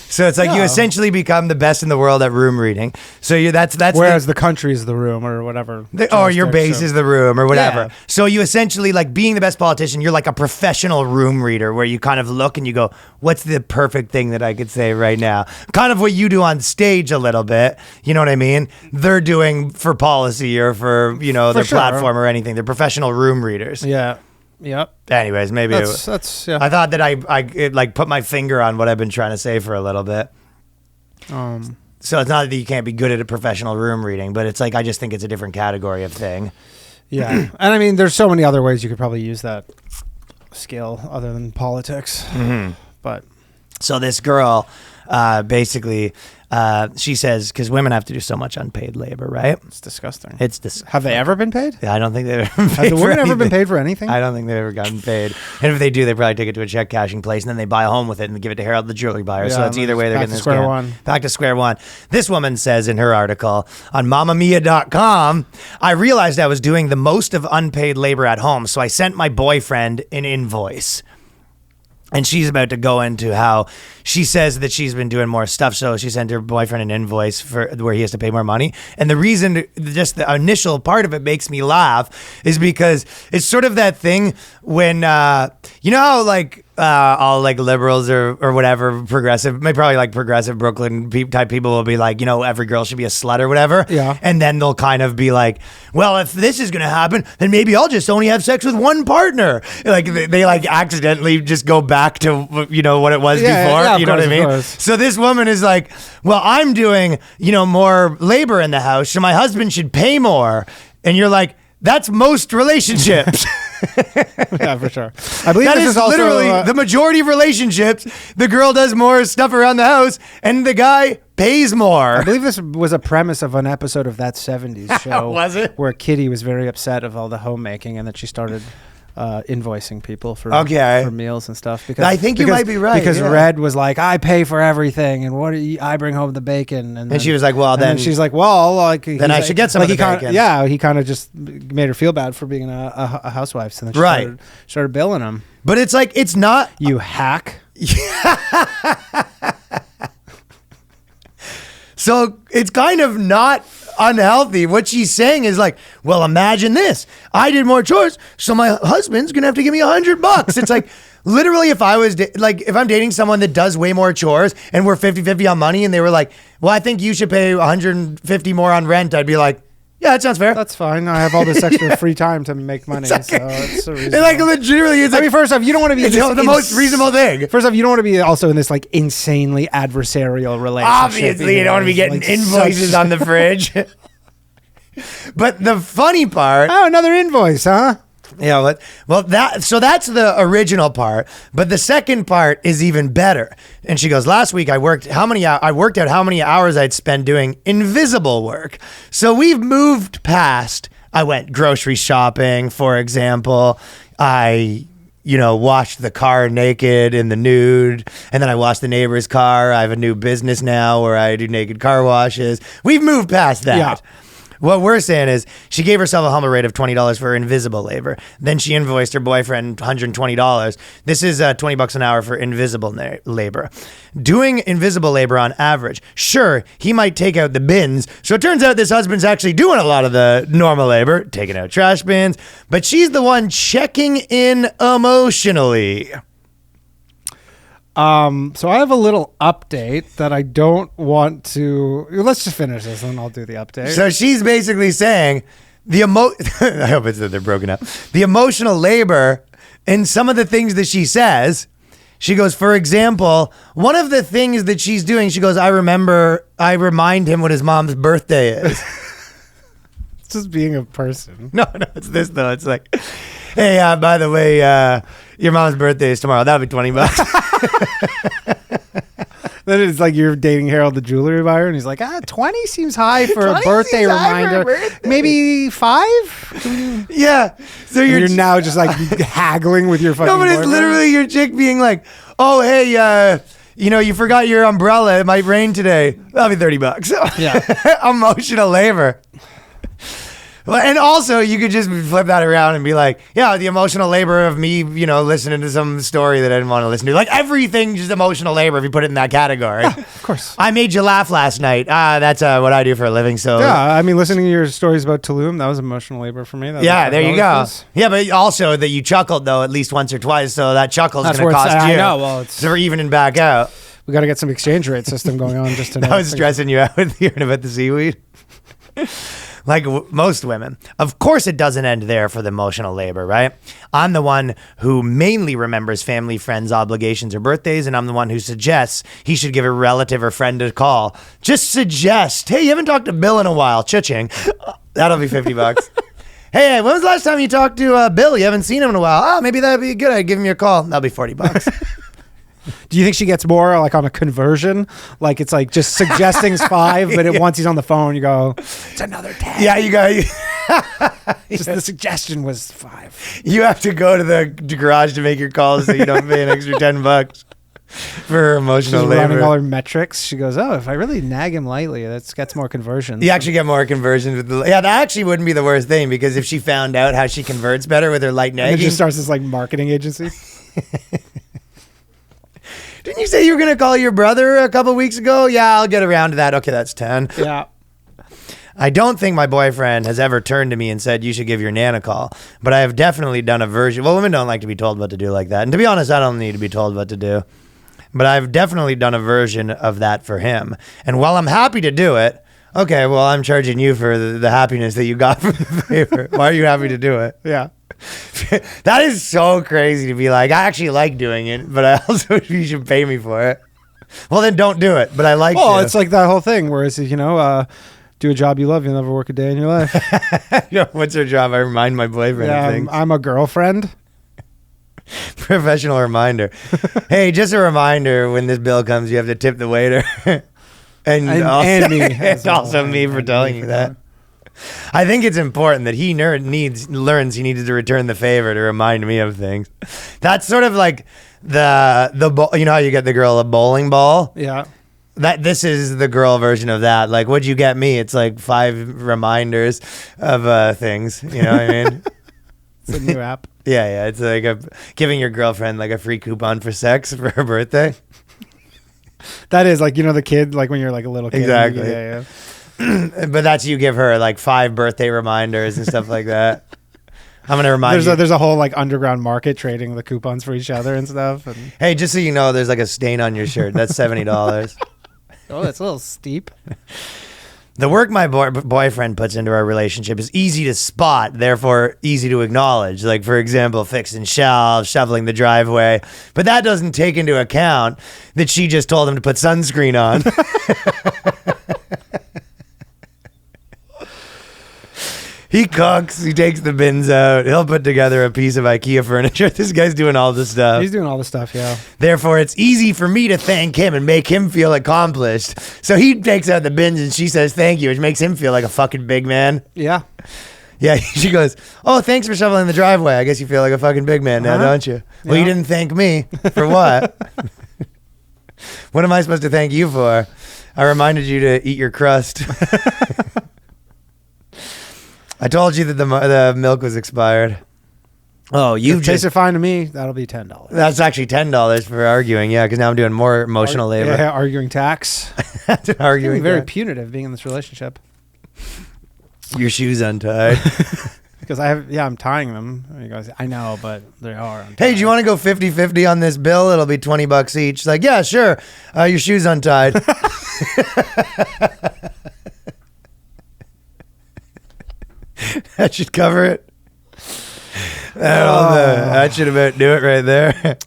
[SPEAKER 1] So it's like you essentially become the best in the world at room reading. So that's
[SPEAKER 2] whereas the country is the room or whatever.
[SPEAKER 1] Or your base is the room or whatever.
[SPEAKER 2] Yeah.
[SPEAKER 1] So you essentially like being the best politician, you're like a professional room reader where you kind of look and you go, what's the perfect thing that I could say right now? Kind of what you do on stage a little bit. You know what I mean? They're doing for policy or for, their platform or anything. They're professional room readers.
[SPEAKER 2] Yeah. Yep.
[SPEAKER 1] Anyways, maybe
[SPEAKER 2] that's yeah.
[SPEAKER 1] I thought that I like put my finger on what I've been trying to say for a little bit. So it's not that you can't be good at a professional room reading, but it's like I just think it's a different category of thing.
[SPEAKER 2] Yeah. And I mean, there's so many other ways you could probably use that skill other than politics. Mm-hmm. But
[SPEAKER 1] so this girl basically she says, because women have to do so much unpaid labor, right?
[SPEAKER 2] It's disgusting.
[SPEAKER 1] Have
[SPEAKER 2] they ever been paid?
[SPEAKER 1] Yeah, I don't think they've ever been paid.
[SPEAKER 2] Have the women ever been paid for anything?
[SPEAKER 1] I don't think they've ever gotten paid. And if they do, they probably take it to a check cashing place and then they buy a home with it and give it to Harold the Jewellery Buyer. So it's either way they're getting this
[SPEAKER 2] square one.
[SPEAKER 1] Back to square one. This woman says in her article on mamamia.com, I realized I was doing the most of unpaid labor at home, so I sent my boyfriend an invoice. And she's about to go into how she says that she's been doing more stuff. So she sent her boyfriend an invoice for where he has to pay more money. And the reason, just the initial part of it makes me laugh is because it's sort of that thing when, you know how like all like liberals or whatever, progressive, maybe probably like progressive Brooklyn type people will be like, you know, every girl should be a slut or whatever.
[SPEAKER 2] Yeah.
[SPEAKER 1] And then they'll kind of be like, well, if this is going to happen, then maybe I'll just only have sex with one partner. Like they like accidentally just go back to, you know, what it was before.
[SPEAKER 2] Yeah,
[SPEAKER 1] you know what I mean? So this woman is like, well, I'm doing, you know, more labor in the house, so my husband should pay more. And you're like, that's most relationships.
[SPEAKER 2] Yeah, for sure. I believe
[SPEAKER 1] that
[SPEAKER 2] this
[SPEAKER 1] is
[SPEAKER 2] also,
[SPEAKER 1] literally the majority of relationships. The girl does more stuff around the house and the guy pays more.
[SPEAKER 2] I believe this was a premise of an episode of That 70s Show.
[SPEAKER 1] Was it?
[SPEAKER 2] Where Kitty was very upset of all the homemaking and that she started invoicing people for meals and stuff. Because
[SPEAKER 1] I think you might be right.
[SPEAKER 2] Because Red was like, I pay for everything, and I bring home the bacon. And
[SPEAKER 1] she was like, well, then
[SPEAKER 2] she's like, well, like
[SPEAKER 1] then I should get some of the bacon.
[SPEAKER 2] He kind of just made her feel bad for being a housewife. So then she started billing him.
[SPEAKER 1] But it's like, it's not.
[SPEAKER 2] You hack.
[SPEAKER 1] So it's kind of not unhealthy. What she's saying is like, well, imagine this. I did more chores, so my husband's going to have to give me $100. It's like, literally, if I was if I'm dating someone that does way more chores and we're 50-50 on money and they were like, well, I think you should pay $150 more on rent, I'd be like, yeah, that sounds fair.
[SPEAKER 2] That's fine. I have all this extra free time to make money. Exactly. So it's so reasonable.
[SPEAKER 1] Like literally, it's like,
[SPEAKER 2] first off, you don't want to be
[SPEAKER 1] the most reasonable thing.
[SPEAKER 2] First off, you don't want to be also in this like insanely adversarial relationship.
[SPEAKER 1] Obviously, you don't want to be getting like invoices on the fridge. But the funny part,
[SPEAKER 2] another invoice, huh?
[SPEAKER 1] Yeah, well, that's the original part, but the second part is even better. And she goes, last week I worked out how many hours I'd spend doing invisible work. So we've moved past. I went grocery shopping, for example. I washed the car naked in the nude, and then I washed the neighbor's car. I have a new business now where I do naked car washes. We've moved past that. Yeah. What we're saying is she gave herself a humble rate of $20 for invisible labor. Then she invoiced her boyfriend $120. This is $20 an hour for invisible labor. Doing invisible labor on average, sure, he might take out the bins. So it turns out this husband's actually doing a lot of the normal labor, taking out trash bins, but she's the one checking in emotionally.
[SPEAKER 2] So I have a little update that I don't want to. Let's just finish this and I'll do the update.
[SPEAKER 1] So she's basically saying I hope it's that they're broken up. The emotional labor and some of the things that she says. She goes, for example, one of the things that she's doing, she goes, I remind him what his mom's birthday is.
[SPEAKER 2] It's just being a person.
[SPEAKER 1] No, it's this though. It's like, hey, by the way, your mom's birthday is tomorrow. That'll be $20.
[SPEAKER 2] Then it's like you're dating Harold the Jewellery Buyer, and he's like, 20 seems high for a birthday reminder. Maybe 5?
[SPEAKER 1] Yeah. So
[SPEAKER 2] you're now just like haggling with your fucking
[SPEAKER 1] No, but it's
[SPEAKER 2] boyfriend.
[SPEAKER 1] literally your chick being like, oh, hey, you forgot your umbrella. It might rain today. That'll be $30.
[SPEAKER 2] Yeah.
[SPEAKER 1] Emotional labor. Well, and also, you could just flip that around and be like, yeah, the emotional labor of me, listening to some story that I didn't want to listen to. Like, everything just emotional labor if you put it in that category.
[SPEAKER 2] Yeah, of course.
[SPEAKER 1] I made you laugh last night. That's what I do for a living. So
[SPEAKER 2] yeah, I mean, listening to your stories about Tulum, that was emotional labor for me.
[SPEAKER 1] Yeah, there you go. Yeah, but also that you chuckled, though, at least once or twice. So that chuckle's going to cost you.
[SPEAKER 2] I know. Well,
[SPEAKER 1] so we're evening back out.
[SPEAKER 2] We got to get some exchange rate system going on just to know.
[SPEAKER 1] That was stressing you out hearing about the seaweed. like most women. Of course, it doesn't end there for the emotional labor, right? I'm the one who mainly remembers family, friends, obligations, or birthdays, and I'm the one who suggests he should give a relative or friend a call. Just suggest, hey, you haven't talked to Bill in a while. Cha-ching. That'll be $50. Hey, when was the last time you talked to Bill? You haven't seen him in a while. Oh, maybe that'd be good. I'd give him your call. That'll be $40.
[SPEAKER 2] Do you think she gets more like on a conversion? Like it's like just suggesting's 5, but once he's on the phone, you go, it's another 10.
[SPEAKER 1] Yeah, you go.
[SPEAKER 2] Just the suggestion was 5.
[SPEAKER 1] You have to go to the garage to make your calls so you don't pay an extra $10 for emotional
[SPEAKER 2] She's
[SPEAKER 1] labor.
[SPEAKER 2] running all her metrics. She goes, oh, if I really nag him lightly, that gets more conversions.
[SPEAKER 1] You actually get more conversions with that actually wouldn't be the worst thing, because if she found out how she converts better with her light nagging.
[SPEAKER 2] And it just starts this like marketing agency.
[SPEAKER 1] Didn't you say you were going to call your brother a couple weeks ago? Yeah, I'll get around to that. Okay, that's 10.
[SPEAKER 2] Yeah.
[SPEAKER 1] I don't think my boyfriend has ever turned to me and said, you should give your Nan a call. But I have definitely done a version. Well, women don't like to be told what to do like that. And to be honest, I don't need to be told what to do. But I've definitely done a version of that for him. And while I'm happy to do it, okay, well, I'm charging you for the happiness that you got from the favor. Why are you happy to do it?
[SPEAKER 2] Yeah.
[SPEAKER 1] That is so crazy to be like, I actually like doing it, but I also, you should pay me for it. Well, then don't do it, but I like
[SPEAKER 2] Oh,
[SPEAKER 1] to.
[SPEAKER 2] it's like that whole thing where it's, do a job you love, you'll never work a day in your life.
[SPEAKER 1] What's her job? I remind my boyfriend of things.
[SPEAKER 2] I'm a girlfriend.
[SPEAKER 1] Professional reminder. Hey, just a reminder, when this bill comes, you have to tip the waiter. and
[SPEAKER 2] me.
[SPEAKER 1] And also me for telling you that. I think it's important that he learns he needs to return the favor to remind me of things. That's sort of like the you know how you get the girl a bowling ball?
[SPEAKER 2] Yeah.
[SPEAKER 1] This is the girl version of that. Like, what'd you get me? It's like 5 reminders of things. You know what I mean?
[SPEAKER 2] It's a new app.
[SPEAKER 1] Yeah. It's like giving your girlfriend like a free coupon for sex for her birthday.
[SPEAKER 2] That is like, the kid, like when you're like a little kid.
[SPEAKER 1] Exactly.
[SPEAKER 2] Yeah.
[SPEAKER 1] But that's you give her like 5 birthday reminders and stuff like that. I'm gonna remind you.
[SPEAKER 2] There's a whole like underground market trading the coupons for each other and stuff. And
[SPEAKER 1] Hey, just so you know, there's like a stain on your shirt. That's $70.
[SPEAKER 2] oh, that's a little steep.
[SPEAKER 1] The work my boyfriend puts into our relationship is easy to spot, therefore easy to acknowledge. Like, for example, fixing shelves, shoveling the driveway. But that doesn't take into account that she just told him to put sunscreen on. He cooks. He takes the bins out. He'll put together a piece of IKEA furniture. This guy's doing all the stuff.
[SPEAKER 2] He's doing all the stuff, yeah.
[SPEAKER 1] Therefore, it's easy for me to thank him and make him feel accomplished. So he takes out the bins and she says thank you, which makes him feel like a fucking big man.
[SPEAKER 2] Yeah.
[SPEAKER 1] Yeah, she goes, oh, thanks for shoveling the driveway. I guess you feel like a fucking big man now, don't you? Well, you didn't thank me. For what? What am I supposed to thank you for? I reminded you to eat your crust. I told you that the milk was expired. Oh, you've
[SPEAKER 2] tastes it fine to me. That'll be $10.
[SPEAKER 1] That's actually $10 for arguing. Yeah, because now I'm doing more emotional labor.
[SPEAKER 2] Yeah, arguing tax.
[SPEAKER 1] Arguing
[SPEAKER 2] very
[SPEAKER 1] tax.
[SPEAKER 2] punitive being in this relationship.
[SPEAKER 1] Your shoes untied.
[SPEAKER 2] Because I'm tying them. And he goes, I know, but they are untied.
[SPEAKER 1] Hey, do you want to go 50-50 on this bill? It'll be $20 each. It's like, yeah, sure. Your shoes untied. That should cover it. That should about do it right there.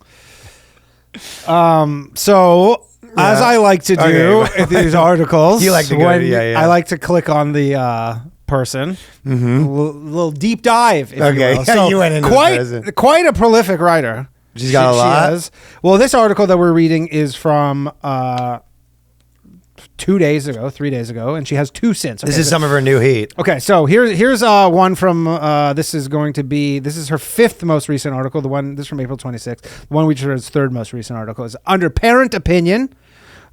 [SPEAKER 2] So as I like to do in these articles,
[SPEAKER 1] You like to go,
[SPEAKER 2] I like to click on the person, a little deep dive. If
[SPEAKER 1] Okay.
[SPEAKER 2] you will. So
[SPEAKER 1] You went into the person.
[SPEAKER 2] quite a prolific writer.
[SPEAKER 1] She's got a lot?
[SPEAKER 2] is. Well, this article that we're reading is from 3 days ago, and she has 2 since.
[SPEAKER 1] This is some of her new heat.
[SPEAKER 2] Okay, so here's one from this is her 5th most recent article. This is from April 26th. The one which is her 3rd most recent article is under parent opinion.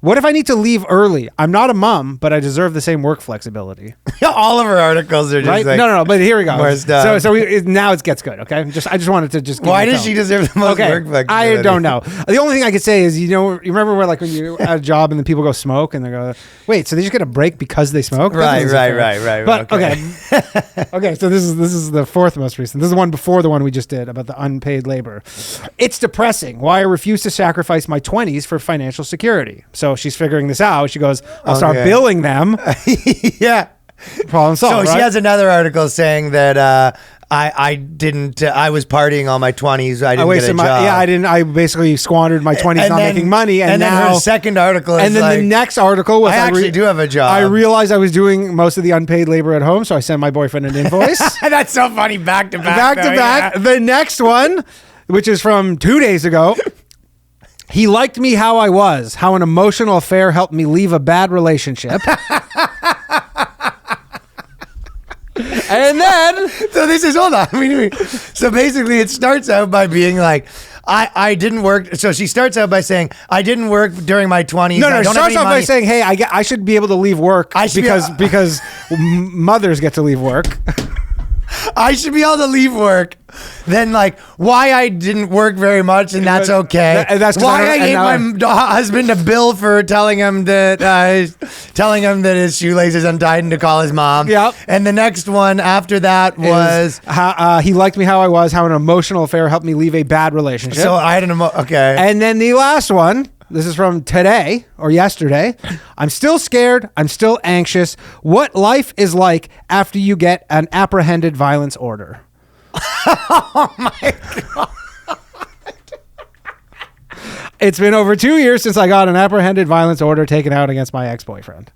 [SPEAKER 2] What if I need to leave early? I'm not a mom, but I deserve the same work flexibility.
[SPEAKER 1] All of her articles are just
[SPEAKER 2] Right?
[SPEAKER 1] like,
[SPEAKER 2] No. But here we go.
[SPEAKER 1] more stuff.
[SPEAKER 2] So now it gets good. Okay, I just wanted to just.
[SPEAKER 1] Why does she deserve the most work flexibility?
[SPEAKER 2] I don't know. The only thing I could say is, you remember where like when you at a job and then people go smoke and they go, wait, so they just get a break because they smoke? That doesn't seem fair.
[SPEAKER 1] Right.
[SPEAKER 2] But okay, so this is the 4th most recent. This is the one before the one we just did about the unpaid labor. It's depressing. Why I refuse to sacrifice my 20s for financial security. So she's figuring this out. She goes, I'll start billing them.
[SPEAKER 1] Yeah.
[SPEAKER 2] Problem solved.
[SPEAKER 1] So she
[SPEAKER 2] right?
[SPEAKER 1] has another article saying that I was partying all my 20s. I didn't get a job.
[SPEAKER 2] I basically squandered my 20s not making money. And
[SPEAKER 1] then
[SPEAKER 2] now,
[SPEAKER 1] her second article is
[SPEAKER 2] and then
[SPEAKER 1] like,
[SPEAKER 2] the next article was
[SPEAKER 1] I actually do have a job.
[SPEAKER 2] I realized I was doing most of the unpaid labor at home, so I sent my boyfriend an invoice.
[SPEAKER 1] That's so funny. Back to back.
[SPEAKER 2] Back to back. Yeah. The next one, which is from 2 days ago. He liked me how I was, how an emotional affair helped me leave a bad relationship. And then,
[SPEAKER 1] so this is, hold on. So basically it starts out by being like, I didn't work. So she starts out by saying, I didn't work during my 20s.
[SPEAKER 2] No, it starts off by saying, hey, I should be able to leave work because mothers get to leave work.
[SPEAKER 1] I should be able to leave work. Then like why I didn't work very much, and that's okay. That's why I gave my husband a bill for telling him that his shoelace is untied and to call his mom.
[SPEAKER 2] Yep.
[SPEAKER 1] And the next one after that was
[SPEAKER 2] how, he liked me how I was, how an emotional affair helped me leave a bad relationship.
[SPEAKER 1] So I had okay.
[SPEAKER 2] And then the last one. This is from today or yesterday. I'm still scared. I'm still anxious. What life is like after you get an apprehended violence order.
[SPEAKER 1] Oh my God.
[SPEAKER 2] It's been over 2 years since I got an apprehended violence order taken out against my ex-boyfriend.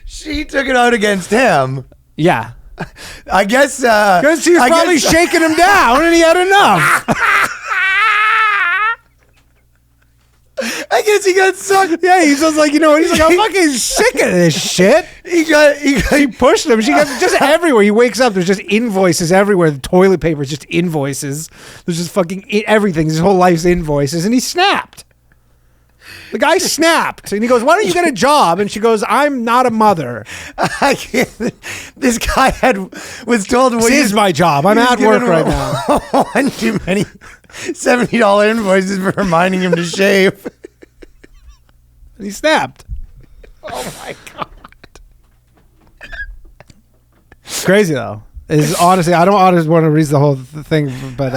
[SPEAKER 1] She took it out against him.
[SPEAKER 2] Yeah.
[SPEAKER 1] I guess
[SPEAKER 2] because she was probably shaking him down and he had enough.
[SPEAKER 1] I guess he got sucked.
[SPEAKER 2] Yeah, he's just like, he's like, I'm fucking sick of this shit.
[SPEAKER 1] She
[SPEAKER 2] pushed him. She got just everywhere. He wakes up, there's just invoices everywhere. The toilet paper is just invoices. There's just fucking everything. His whole life's invoices. And he snapped. The guy snapped. And he goes, why don't you get a job? And she goes, I'm not a mother.
[SPEAKER 1] I can't. This guy was told,
[SPEAKER 2] this is my job. I'm at work right now.
[SPEAKER 1] One too many $70 invoices for reminding him to shave.
[SPEAKER 2] And he snapped.
[SPEAKER 1] Oh my God.
[SPEAKER 2] It's crazy though. Honestly, I don't always want to read the whole thing, but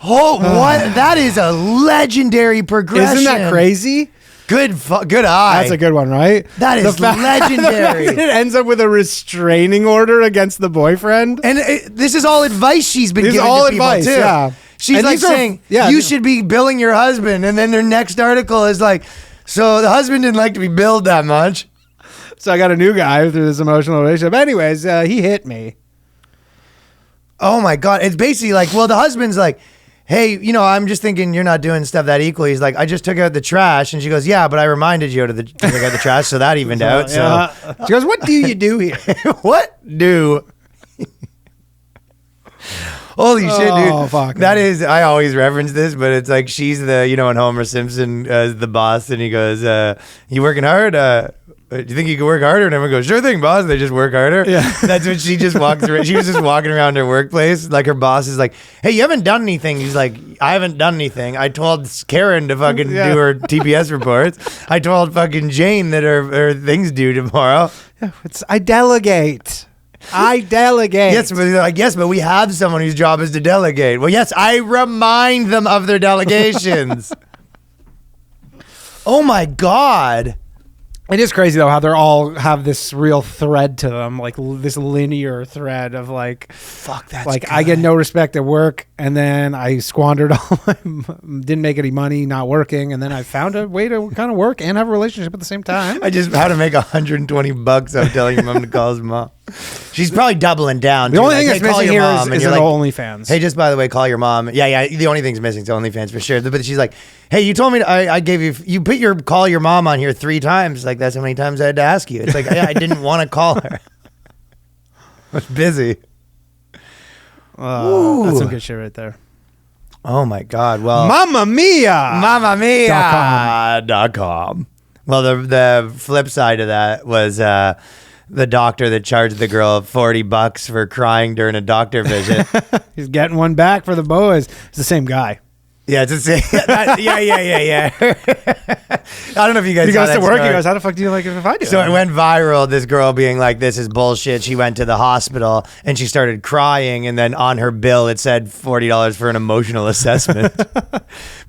[SPEAKER 1] what? That is a legendary progression.
[SPEAKER 2] Isn't that crazy?
[SPEAKER 1] Good eye.
[SPEAKER 2] That's a good one, right?
[SPEAKER 1] That is legendary.
[SPEAKER 2] It ends up with a restraining order against the boyfriend.
[SPEAKER 1] And this is all advice she's been giving to people too.
[SPEAKER 2] Yeah.
[SPEAKER 1] She's like saying, you should be billing your husband. And then their next article is like, so the husband didn't like to be billed that much.
[SPEAKER 2] So I got a new guy through this emotional relationship. Anyways, he hit me.
[SPEAKER 1] Oh my God. It's basically like, well, the husband's like, hey, I'm just thinking you're not doing stuff that equally. He's like, I just took out the trash. And she goes, yeah, but I reminded you to take out the trash. So that evened out. So
[SPEAKER 2] she goes, what do you do here?
[SPEAKER 1] What do? Holy shit, dude.
[SPEAKER 2] Oh, fuck.
[SPEAKER 1] That is, I always reference this, but it's like she's the, when Homer Simpson is the boss and he goes, you working hard? Do you think you could work harder? And everyone goes, sure thing, boss. They just work harder. Yeah. That's what she just walks around. She was just walking around her workplace. Like her boss is like, hey, you haven't done anything. He's like, I haven't done anything. I told Karen to fucking do her TPS reports. I told fucking Jane that her things due tomorrow.
[SPEAKER 2] Yeah, I delegate. I delegate.
[SPEAKER 1] Yes, but we have someone whose job is to delegate. Well, yes, I remind them of their delegations. Oh my God.
[SPEAKER 2] It is crazy though how they all have this real thread to them, like this linear thread of like,
[SPEAKER 1] fuck that.
[SPEAKER 2] Like good. I get no respect at work, and then I squandered all didn't make any money, not working, and then I found a way to kind of work and have a relationship at the same time.
[SPEAKER 1] I just how to make $120 of telling your mom to call his mom. She's probably doubling down.
[SPEAKER 2] The only thing that's missing here is an OnlyFans.
[SPEAKER 1] Hey, just by the way, call your mom. Yeah. The only thing's missing is OnlyFans for sure. But she's like, hey, you told me I gave you put call your mom on here 3 times. Like that's how many times I had to ask you. It's like I didn't want to call her. I was busy.
[SPEAKER 2] That's some good shit right there.
[SPEAKER 1] Oh my God. Well,
[SPEAKER 2] Mamma Mia.
[SPEAKER 1] .com. Well, the flip side of that was the doctor that charged the girl $40 for crying during a doctor visit.
[SPEAKER 2] He's getting one back for the boys. It's the same guy.
[SPEAKER 1] Yeah, it's insane. Yeah. I don't know if you guys.
[SPEAKER 2] He
[SPEAKER 1] saw
[SPEAKER 2] goes
[SPEAKER 1] that
[SPEAKER 2] to work.
[SPEAKER 1] story.
[SPEAKER 2] He goes, "How the fuck do you like it if I do?"
[SPEAKER 1] So it went viral. This girl being like, "This is bullshit." She went to the hospital and she started crying, and then on her bill it said $40 for an emotional assessment.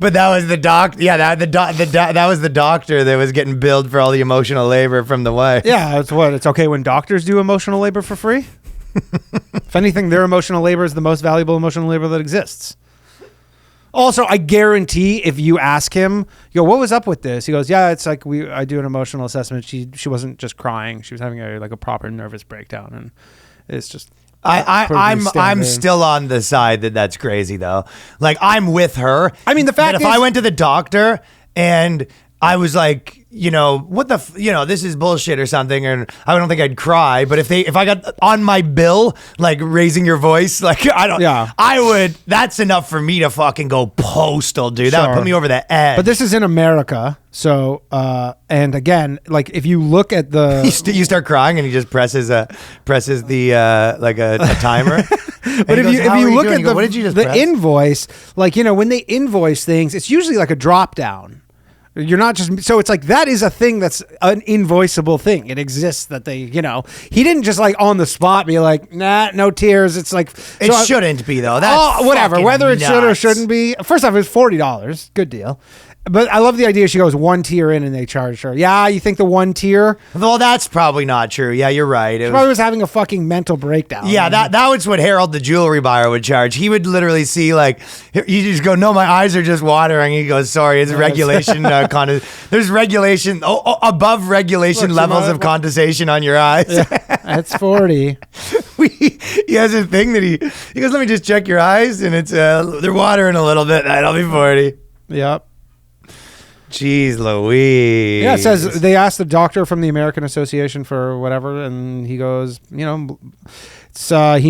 [SPEAKER 1] But that was the doc. Yeah, that was the doctor that was getting billed for all the emotional labor from the wife.
[SPEAKER 2] Yeah, it's what it's okay when doctors do emotional labor for free. If anything, their emotional labor is the most valuable emotional labor that exists. Also, I guarantee if you ask him, you go, "What was up with this?" He goes, "Yeah, it's like I do an emotional assessment. She wasn't just crying; she was having a proper nervous breakdown, and it's just."
[SPEAKER 1] I'm still on the side that's crazy though. Like I'm with her.
[SPEAKER 2] I mean, the fact
[SPEAKER 1] that if
[SPEAKER 2] is,
[SPEAKER 1] I went to the doctor and I was like, what the, this is bullshit or something, and I don't think I'd cry. But if I got on my bill, like raising your voice, like I would. That's enough for me to fucking go postal, dude. That would put me over the edge.
[SPEAKER 2] But this is in America, so and again, like if you look at the,
[SPEAKER 1] you start crying and he just presses the like a timer.
[SPEAKER 2] But if you look at the invoice, like when they invoice things, it's usually like a drop down. You're not just, so it's like that is a thing that's an invoiceable thing. It exists that they, he didn't just like on the spot be like, nah, no tears. It's like,
[SPEAKER 1] it shouldn't be though. That's
[SPEAKER 2] whatever. Whether it
[SPEAKER 1] nuts.
[SPEAKER 2] should or shouldn't be. First off, it's $40. Good deal. But I love the idea. She goes one tier in and they charge her. Yeah, you think the one tier?
[SPEAKER 1] Well, that's probably not true. Yeah, you're right.
[SPEAKER 2] She probably was having a fucking mental breakdown.
[SPEAKER 1] Yeah, that was what Harold the Jewellery Buyer would charge. He would literally see like, you just go, "No, my eyes are just watering." He goes, "Sorry, it's regulation. There's regulation, above regulation levels of condensation on your eyes."
[SPEAKER 2] Yeah, that's 40.
[SPEAKER 1] He has a thing that he goes, "Let me just check your eyes," and it's they're watering a little bit. That'll be 40.
[SPEAKER 2] Yep.
[SPEAKER 1] Jeez Louise.
[SPEAKER 2] Yeah, it says they asked the doctor from the American Association for whatever, and he goes, he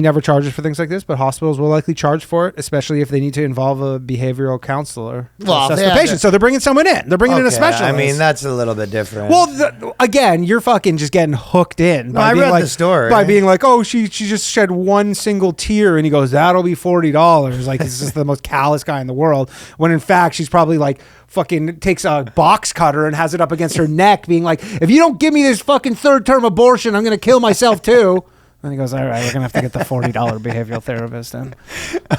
[SPEAKER 2] never charges for things like this, but hospitals will likely charge for it, especially if they need to involve a behavioral counselor to assess the patient. So they're bringing someone in. They're bringing in a specialist.
[SPEAKER 1] I mean, that's a little bit different.
[SPEAKER 2] Well, again, you're fucking just getting hooked in.
[SPEAKER 1] I read the story.
[SPEAKER 2] By being like, "Oh, she just shed one single tear," and he goes, "That'll be $40. Like, he's just the most callous guy in the world. When in fact, she's probably like, fucking takes a box cutter and has it up against her neck, being like, "If you don't give me this fucking third-term abortion, I'm going to kill myself too." And he goes, "All right, we're going to have to get the $40 behavioral therapist then."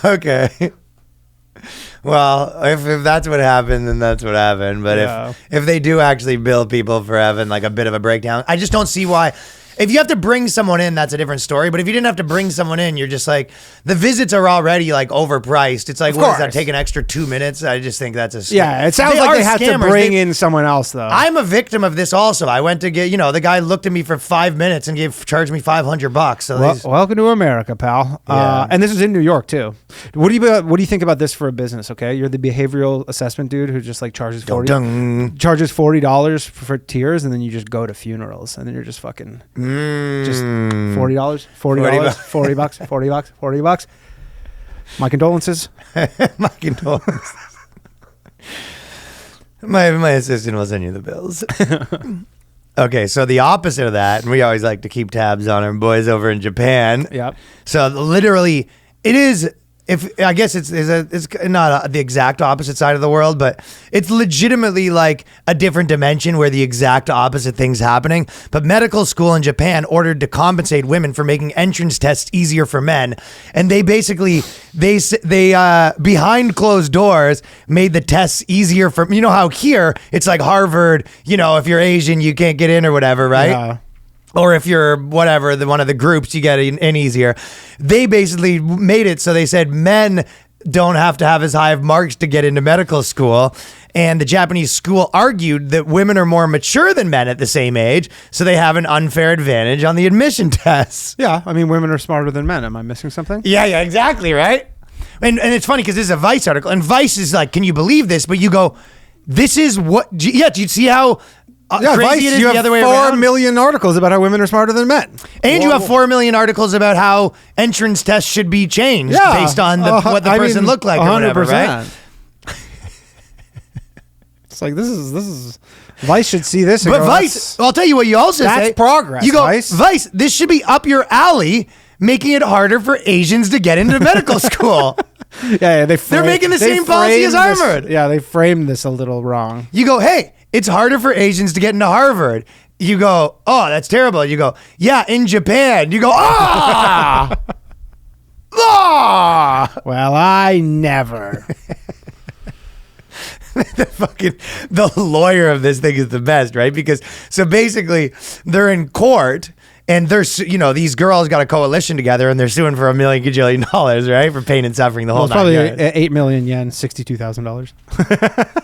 [SPEAKER 1] Okay. Well, if that's what happened, then that's what happened. But if they do actually bill people for having like a bit of a breakdown, I just don't see why. If you have to bring someone in, that's a different story. But if you didn't have to bring someone in, you're just like, the visits are already like overpriced. It's like, what does that take an extra 2 minutes? I just think that's a scam.
[SPEAKER 2] Yeah, it sounds like they have to bring in someone else though.
[SPEAKER 1] I'm a victim of this also. I went to get, the guy looked at me for 5 minutes and charged me $500. So
[SPEAKER 2] welcome to America, pal. Yeah. And this is in New York too. What do you think about this for a business? Okay, you're the behavioral assessment dude who just like charges $40 for tears, and then you just go to funerals, and then you're just fucking. Just $40, $40. My condolences.
[SPEAKER 1] My condolences. My assistant will send you the bills. Okay, so the opposite of that, and we always like to keep tabs on our boys over in Japan.
[SPEAKER 2] Yep.
[SPEAKER 1] So literally, it is. I guess it's not the exact opposite side of the world, but it's legitimately like a different dimension where the exact opposite thing's happening. But medical school in Japan ordered to compensate women for making entrance tests easier for men, and they basically they behind closed doors made the tests easier for how here it's like Harvard. If you're Asian, you can't get in or whatever, right? Yeah. Or if you're whatever, one of the groups, you get in easier. They basically made it so they said men don't have to have as high of marks to get into medical school. And the Japanese school argued that women are more mature than men at the same age, so they have an unfair advantage on the admission tests.
[SPEAKER 2] Yeah, I mean, women are smarter than men. Am I missing something?
[SPEAKER 1] Yeah, exactly, right? And it's funny because this is a Vice article, and Vice is like, can you believe this? But you go, this is what, do you see how...
[SPEAKER 2] Vice,
[SPEAKER 1] crazy it is
[SPEAKER 2] you
[SPEAKER 1] the other way
[SPEAKER 2] have 4
[SPEAKER 1] around.
[SPEAKER 2] million articles about how women are smarter than men.
[SPEAKER 1] And you have 4 million articles about how entrance tests should be changed based on what the person looked like 100%. Or whatever, right?
[SPEAKER 2] It's like, this is Vice should see this.
[SPEAKER 1] But Vice, I'll tell you what you also say.
[SPEAKER 2] That's progress,
[SPEAKER 1] You go,
[SPEAKER 2] Vice.
[SPEAKER 1] Vice, this should be up your alley. making it harder for Asians to get into medical school.
[SPEAKER 2] Yeah,
[SPEAKER 1] they're making the same policy as Harvard.
[SPEAKER 2] They framed this a little wrong.
[SPEAKER 1] You go, hey, it's harder for Asians to get into Harvard. You go, oh, that's terrible. You go, yeah, in Japan. You go, ah! Ah!
[SPEAKER 2] Well, I never.
[SPEAKER 1] The lawyer of this thing is the best, right? Because so basically they're in court and they're, these girls got a coalition together and they're suing for $1 million gajillion, right? For pain and suffering, the whole
[SPEAKER 2] probably
[SPEAKER 1] yards.
[SPEAKER 2] 8 million yen, $62,000.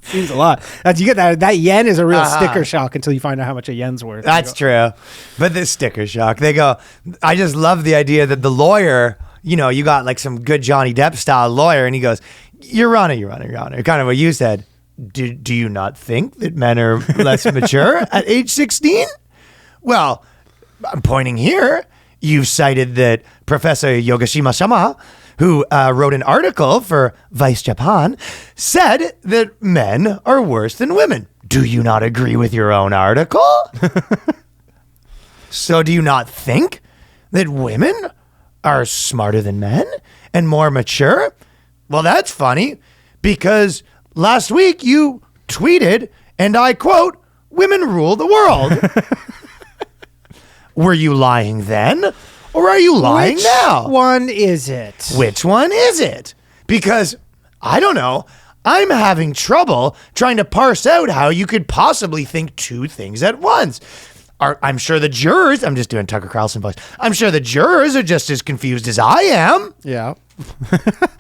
[SPEAKER 2] Seems a lot. You get that yen is a real sticker shock until you find out how much a yen's worth.
[SPEAKER 1] That's true. But the sticker shock, they go, I just love the idea that the lawyer, you got like some good Johnny Depp style lawyer and he goes, Your Honor. Kind of what you said. Do you not think that men are less mature at age 16? Well, I'm pointing here. You've cited that Professor Yogashima-sama, who wrote an article for Vice Japan, said that men are worse than women. Do you not agree with your own article? So do you not think that women are smarter than men and more mature? Well, that's funny because last week you tweeted, and I quote, "Women rule the world." Were you lying then? Or are you lying now?
[SPEAKER 2] Which one is it?
[SPEAKER 1] Which one is it? Because, I don't know, I'm having trouble trying to parse out how you could possibly think two things at once. I'm sure the jurors, I'm just doing Tucker Carlson voice, I'm sure the jurors are just as confused as I am.
[SPEAKER 2] Yeah.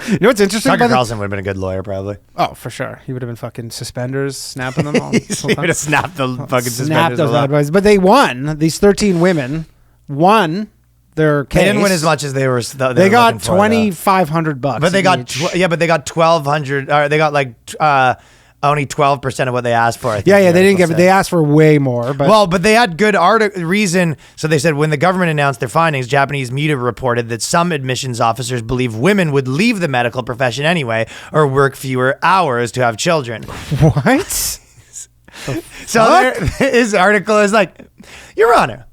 [SPEAKER 2] You know what's interesting?
[SPEAKER 1] Tucker Carlson would have been a good lawyer, probably.
[SPEAKER 2] Oh, for sure. He would have been fucking suspenders, snapping them all.
[SPEAKER 1] He would have snapped the fucking suspenders.
[SPEAKER 2] Those bad boys. But they won. These 13 women won their case.
[SPEAKER 1] They didn't win as much as they were.
[SPEAKER 2] They got $2,500,
[SPEAKER 1] but they got but they got 1,200. They got like only 12% of what they asked for.
[SPEAKER 2] They didn't get. They asked for way more.
[SPEAKER 1] But they had good reason. So they said when the government announced their findings, Japanese media reported that some admissions officers believe women would leave the medical profession anyway or work fewer hours to have children.
[SPEAKER 2] What?
[SPEAKER 1] So his article is like, Your Honor,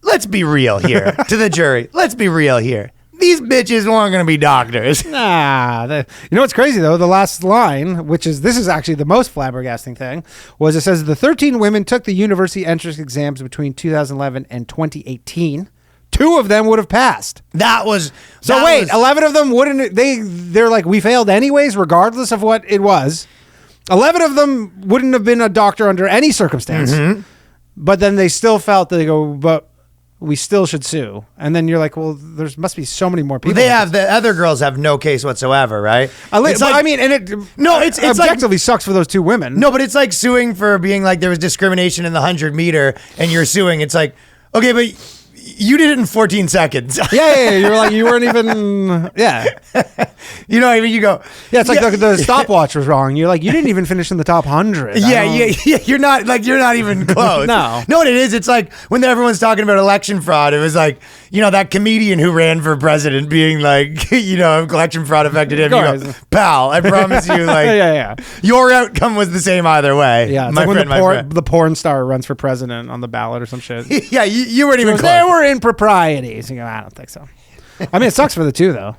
[SPEAKER 1] let's be real here to the jury. Let's be real here. These bitches weren't going to be doctors.
[SPEAKER 2] Nah. You know what's crazy, though? The last line, this is actually the most flabbergasting thing, was it says the 13 women took the university entrance exams between 2011 and 2018. 2 of them would have passed. 11 of them wouldn't. They're like, we failed anyways, regardless of what it was. 11 of them wouldn't have been a doctor under any circumstance. Mm-hmm. But then they still felt that they go, but we still should sue. And then you're like, well, there must be so many more people.
[SPEAKER 1] The other girls have no case whatsoever, right?
[SPEAKER 2] It's objectively like, sucks for those 2 women.
[SPEAKER 1] No, but it's like suing for being like there was discrimination in the 100-meter and you're suing. It's like, okay, but you did it in 14 seconds.
[SPEAKER 2] Yeah. You're like, you weren't even, yeah.
[SPEAKER 1] You know what I mean? You go,
[SPEAKER 2] yeah, it's like the stopwatch was wrong. You're like, you didn't even finish in the top 100.
[SPEAKER 1] Yeah. You're not even close.
[SPEAKER 2] No.
[SPEAKER 1] No, what it is? It's like when everyone's talking about election fraud, it was like, that comedian who ran for president being like, election fraud affected him. You go, pal, I promise you, like,
[SPEAKER 2] yeah.
[SPEAKER 1] Your outcome was the same either way.
[SPEAKER 2] Yeah. It's like when the porn star runs for president on the ballot or some shit.
[SPEAKER 1] Yeah. You weren't even close.
[SPEAKER 2] There were improprieties. You go, I don't think so. I mean, it sucks for the 2 though.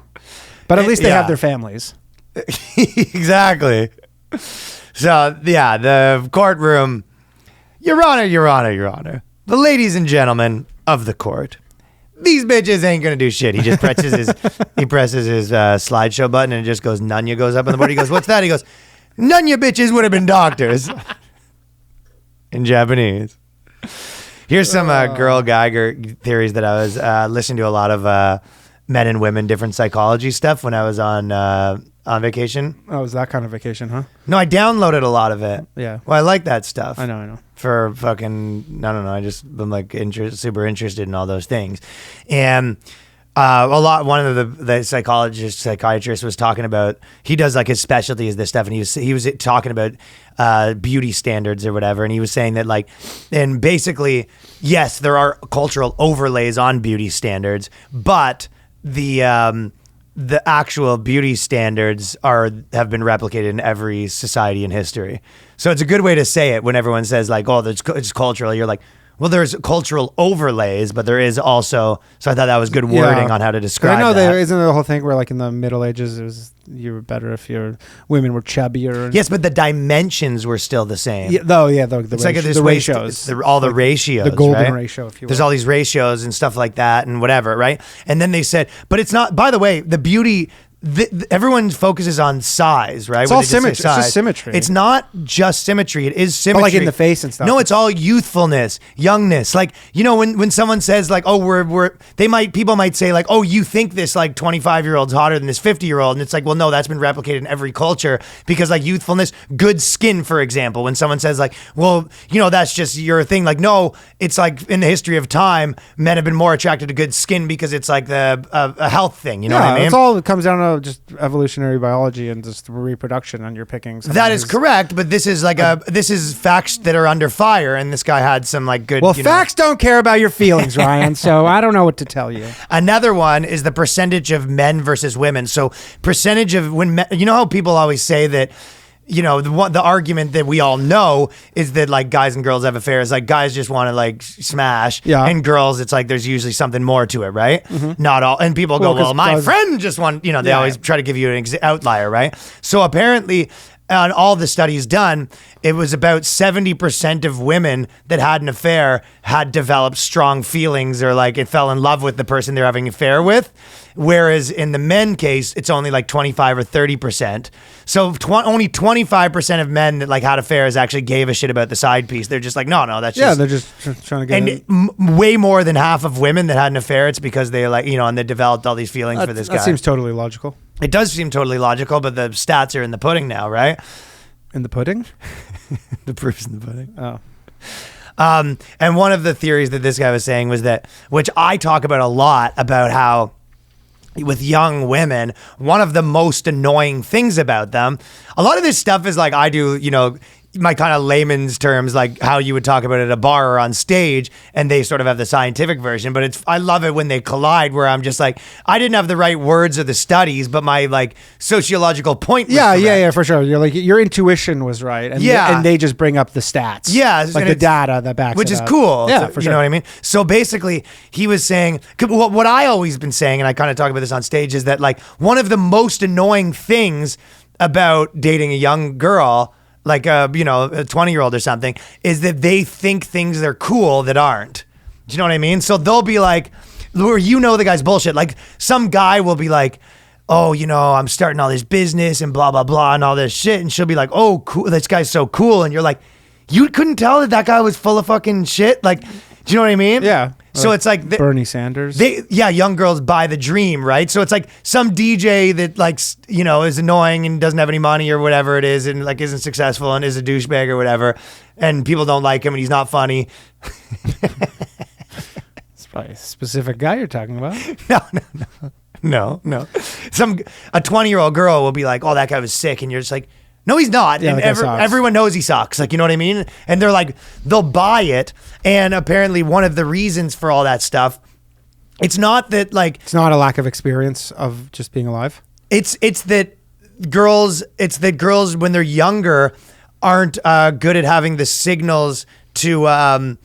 [SPEAKER 2] But at least they have their families.
[SPEAKER 1] Exactly. So, the courtroom. Your Honor. The ladies and gentlemen of the court. These bitches ain't going to do shit. He just presses his slideshow button and it just goes, Nunya goes up on the board. He goes, what's that? He goes, Nunya bitches would have been doctors. In Japanese. Here's some girl Geiger theories that I was listening to a lot of men and women, different psychology stuff when I was on vacation.
[SPEAKER 2] Oh, it was that kind of vacation, huh?
[SPEAKER 1] No, I downloaded a lot of it.
[SPEAKER 2] Yeah.
[SPEAKER 1] Well, I like that stuff.
[SPEAKER 2] I know.
[SPEAKER 1] For fucking, I don't know. I just been like super interested in all those things. And one of the psychiatrists was talking about, he does like his specialty is this stuff. And he was talking about beauty standards or whatever. And he was saying that like, and basically, yes, there are cultural overlays on beauty standards, but the actual beauty standards have been replicated in every society in history. So it's a good way to say it when everyone says like, oh, it's cultural. You're like, Well, there's cultural overlays, but there is also. So I thought that was good wording on how to describe.
[SPEAKER 2] I know
[SPEAKER 1] that.
[SPEAKER 2] isn't there the whole thing where like in the Middle Ages, you were better if your women were chubbier.
[SPEAKER 1] Yes, but the dimensions were still the same.
[SPEAKER 2] Yeah, the ratios,
[SPEAKER 1] all the ratios,
[SPEAKER 2] the golden
[SPEAKER 1] right?
[SPEAKER 2] ratio. If you will.
[SPEAKER 1] There's all these ratios and stuff like that, and whatever, right? And then they said, but it's not. By the way, the beauty. Everyone focuses on size, right?
[SPEAKER 2] It's all symmetry. It's just symmetry.
[SPEAKER 1] It's not just symmetry. It is symmetry.
[SPEAKER 2] But like in the face and stuff.
[SPEAKER 1] No, it's all youthfulness, youngness. Like, you know, when someone says like, oh, people might say like, oh, you think this like 25-year-old's hotter than this 50-year-old. And it's like, well, no, that's been replicated in every culture because like youthfulness, good skin, for example, when someone says like, well, you know, that's just your thing. Like, no, it's like in the history of time, men have been more attracted to good skin because it's like a health thing. You know what I mean?
[SPEAKER 2] It's all, it comes down to just evolutionary biology and just reproduction on your pickings.
[SPEAKER 1] That is correct, but this is like this is facts that are under fire, and this guy had some like good.
[SPEAKER 2] Well, facts don't care about your feelings, Ryan. So I don't know what to tell you.
[SPEAKER 1] Another one is the percentage of men versus women. So percentage of when men, you know how people always say that. You know, the argument that we all know is that like guys and girls have affairs. Like guys just want to like smash, and girls, it's like there's usually something more to it, right? Mm-hmm. Not all, and people go, well, my friend just want. You know, they always try to give you an outlier, right? So apparently, on all the studies done, it was about 70% of women that had an affair had developed strong feelings or like it fell in love with the person they're having an affair with. Whereas in the men case, it's only like 25 or 30%. So only 25% of men that like had affairs actually gave a shit about the side piece. They're just like, no, that's just...
[SPEAKER 2] Yeah, they're just trying to get
[SPEAKER 1] And way more than half of women that had an affair, it's because they like, you know, and they developed all these feelings for this guy.
[SPEAKER 2] That seems totally logical.
[SPEAKER 1] It does seem totally logical, but the stats are in the pudding now, right?
[SPEAKER 2] In the pudding?
[SPEAKER 1] The proof's in the pudding.
[SPEAKER 2] Oh.
[SPEAKER 1] And one of the theories that this guy was saying was that, which I talk about a lot, about how with young women, one of the most annoying things about them, a lot of this stuff is like I do, you know, my kind of layman's terms, like how you would talk about it at a bar or on stage, and they sort of have the scientific version, but I love it when they collide, where I'm just like, I didn't have the right words or the studies, but my like sociological point was correct.
[SPEAKER 2] Yeah, for sure. You're like, your intuition was right. And and they just bring up the stats.
[SPEAKER 1] Yeah.
[SPEAKER 2] Like the data that backs
[SPEAKER 1] which
[SPEAKER 2] it
[SPEAKER 1] is
[SPEAKER 2] up.
[SPEAKER 1] cool.
[SPEAKER 2] Yeah, for sure.
[SPEAKER 1] You know what I mean? So basically, he was saying, what I always been saying, and I kind of talk about this on stage, is that like one of the most annoying things about dating a young girl, like a 20-year-old or something, is that they think things are cool that aren't. Do you know what I mean? So they'll be like, you know, the guy's bullshit. Like some guy will be like, oh, you know, I'm starting all this business and blah, blah, blah, and all this shit. And she'll be like, oh, cool. This guy's so cool. And you're like, you couldn't tell that guy was full of fucking shit. Like, do you know what I mean?
[SPEAKER 2] Yeah.
[SPEAKER 1] So it's like
[SPEAKER 2] Bernie Sanders.
[SPEAKER 1] Young girls buy the dream, right? So it's like some DJ that like, you know, is annoying and doesn't have any money or whatever it is, and like isn't successful and is a douchebag or whatever, and people don't like him and he's not funny.
[SPEAKER 2] It's probably a specific guy you're talking about.
[SPEAKER 1] No. A 20-year-old girl will be like, oh, that guy was sick, and you're just like, no, he's not.
[SPEAKER 2] Yeah,
[SPEAKER 1] and
[SPEAKER 2] sucks.
[SPEAKER 1] Everyone knows he sucks. Like, you know what I mean? And they're like, they'll buy it. And apparently one of the reasons for all that stuff, it's not that like...
[SPEAKER 2] It's not a lack of experience of just being alive.
[SPEAKER 1] It's that girls, when they're younger aren't good at having the signals to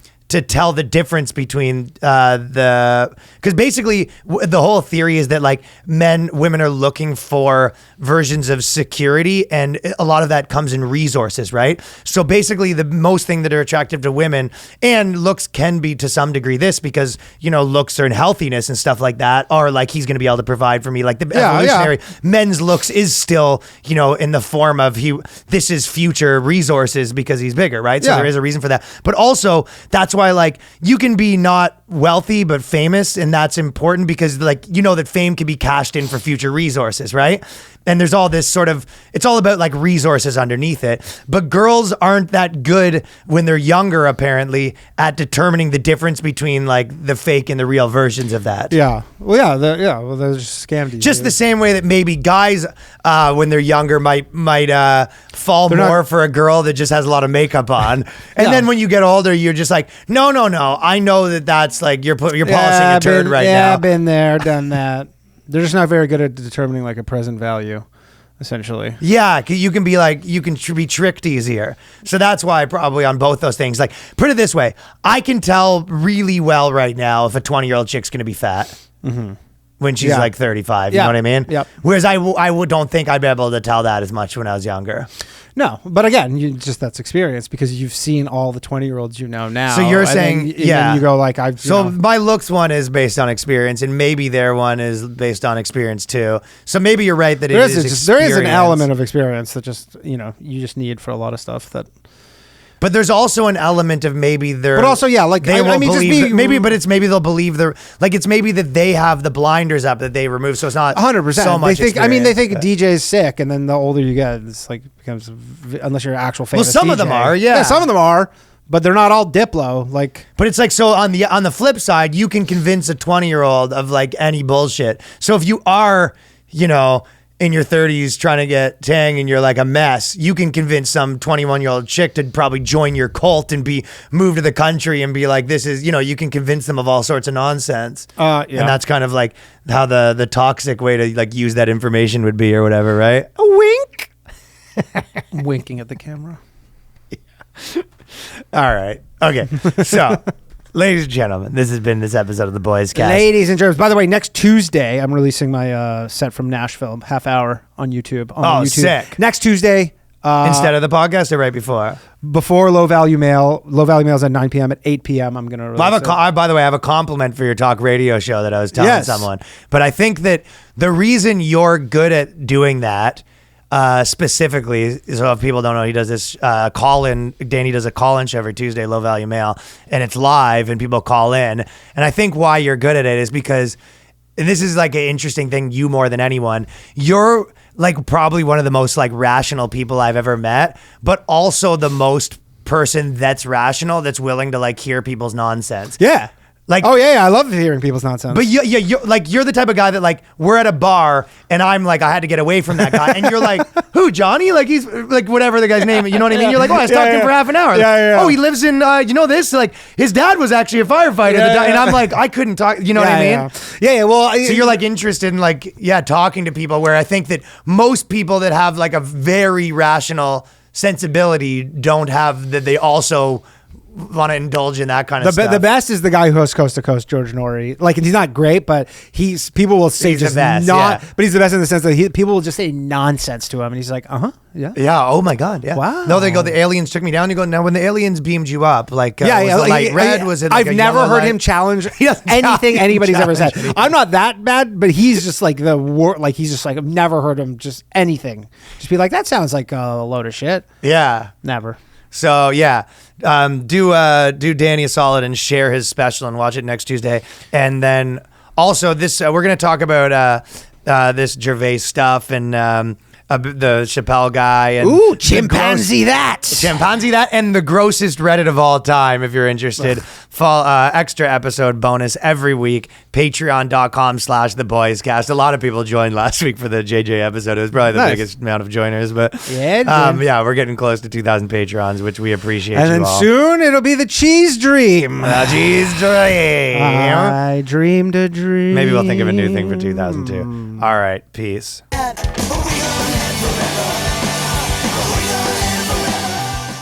[SPEAKER 1] tell the difference between because basically the whole theory is that like women are looking for versions of security, and a lot of that comes in resources, right? So basically the most thing that are attractive to women, and looks can be to some degree this, because, you know, looks are in healthiness and stuff like that, are like, he's going to be able to provide for me. Like the evolutionary men's looks is still, you know, in the form of this is future resources because he's bigger, right? So there is a reason for that. But also that's why like you can be not wealthy but famous, and that's important because like, you know, that fame can be cashed in for future resources, right? And there's all this sort of, it's all about like resources underneath it. But girls aren't that good when they're younger, apparently, at determining the difference between like the fake and the real versions of that.
[SPEAKER 2] Yeah. Well, Well, they're just scammed you.
[SPEAKER 1] Just the same way that maybe guys, when they're younger, might fall for a girl that just has a lot of makeup on. And then when you get older, you're just like, no. I know that's like, you're polishing a turd right now.
[SPEAKER 2] Yeah, I've been there, done that. They're just not very good at determining like a present value. essentially.
[SPEAKER 1] Yeah, you can be like, you can be tricked easier. So that's why probably on both those things. Like, put it this way, I can tell really well right now if a 20-year-old chick's going to be fat when she's like 35. You know what I mean?
[SPEAKER 2] Yep.
[SPEAKER 1] Whereas I don't think I'd be able to tell that as much when I was younger.
[SPEAKER 2] No, but again, that's experience because you've seen all the 20-year-olds you know now.
[SPEAKER 1] So you're saying,
[SPEAKER 2] then you go like,
[SPEAKER 1] my looks one is based on experience, and maybe their one is based on experience too. So maybe you're right that there is
[SPEAKER 2] an element of experience that just you just need for a lot of stuff that.
[SPEAKER 1] But there's also an element of maybe they're.
[SPEAKER 2] But also, yeah, like
[SPEAKER 1] they won't believe. Maybe they'll believe it's maybe that they have the blinders up that they remove, so it's not
[SPEAKER 2] 100%.
[SPEAKER 1] So much.
[SPEAKER 2] They think DJ's sick, and then the older you get, it's like becomes unless you're an actual famous.
[SPEAKER 1] Well, some
[SPEAKER 2] DJ.
[SPEAKER 1] of them are, yeah.
[SPEAKER 2] Some of them are, but they're not all Diplo. Like,
[SPEAKER 1] but it's like so on the flip side, you can convince a 20-year-old of like any bullshit. So if you are, in your 30s trying to get tang and you're like a mess, you can convince some 21-year-old chick to probably join your cult and be moved to the country and be like, this is, you can convince them of all sorts of nonsense.
[SPEAKER 2] Yeah.
[SPEAKER 1] And that's kind of like how the toxic way to like use that information would be or whatever, right?
[SPEAKER 2] A wink. Winking at the camera.
[SPEAKER 1] Yeah. All right. Okay. So ladies and gentlemen, this has been this episode of the Boyscast.
[SPEAKER 2] Ladies and gentlemen, by the way, next Tuesday, I'm releasing my set from Nashville, half hour on YouTube.
[SPEAKER 1] Sick.
[SPEAKER 2] Next Tuesday.
[SPEAKER 1] Instead of the podcast or right before?
[SPEAKER 2] Before Low Value Mail. Low Value Mail is at 9 p.m. At 8 p.m. I'm going to release it.
[SPEAKER 1] By the way, I have a compliment for your talk radio show that I was telling someone. But I think that the reason you're good at doing that specifically, so if people don't know, he does this call-in. Danny does a call-in show every Tuesday, Low Value Mail, and it's live, and people call in. And I think why you're good at it is because, and this is like an interesting thing, you more than anyone, you're like probably one of the most like rational people I've ever met, but also the most person that's rational, that's willing to like hear people's nonsense.
[SPEAKER 2] Yeah. Like, oh yeah, I love hearing people's nonsense.
[SPEAKER 1] But you're the type of guy that like we're at a bar and I'm like I had to get away from that guy and you're like, who, Johnny? Like he's like whatever the guy's name. You know what I mean? You're like, oh, I talked to him for half an hour. Oh, he lives in this. Like his dad was actually a firefighter. And I'm like, I couldn't talk. You know what I mean?
[SPEAKER 2] Yeah. Well,
[SPEAKER 1] so you're like interested in like talking to people. Where I think that most people that have like a very rational sensibility don't have that. They also want to indulge in that kind of stuff.
[SPEAKER 2] The best is the guy who hosts Coast to Coast, George Norrie. Like, he's not great, but people will say
[SPEAKER 1] he's
[SPEAKER 2] just
[SPEAKER 1] the best,
[SPEAKER 2] but he's the best in the sense that people will just say nonsense to him, and he's like, yeah.
[SPEAKER 1] Oh my God, yeah.
[SPEAKER 2] Wow.
[SPEAKER 1] No, they go, the aliens took me down. You go, now when the aliens beamed you up, like, was the light red? Was it like
[SPEAKER 2] I've never heard him challenge anything anybody's ever said. I'm not that bad, but he's just like he's just like, I've never heard him just anything. Just be like, that sounds like a load of shit.
[SPEAKER 1] Yeah.
[SPEAKER 2] Never.
[SPEAKER 1] So do Danny a solid and share his special and watch it next Tuesday. And then also this, we're going to talk about this Gervais stuff and the Chappelle guy and
[SPEAKER 2] chimpanzee that
[SPEAKER 1] and the grossest Reddit of all time. If you're interested, fall extra episode bonus every week. Patreon.com/The Boyscast. A lot of people joined last week for the JJ episode. It was probably the biggest amount of joiners, but we're getting close to 2,000 Patrons, which we appreciate.
[SPEAKER 2] And then soon it'll be the Cheese Dream.
[SPEAKER 1] The Cheese Dream.
[SPEAKER 2] I dreamed a dream.
[SPEAKER 1] Maybe we'll think of a new thing for 2002. All right, peace.
[SPEAKER 3] But we gonna live forever.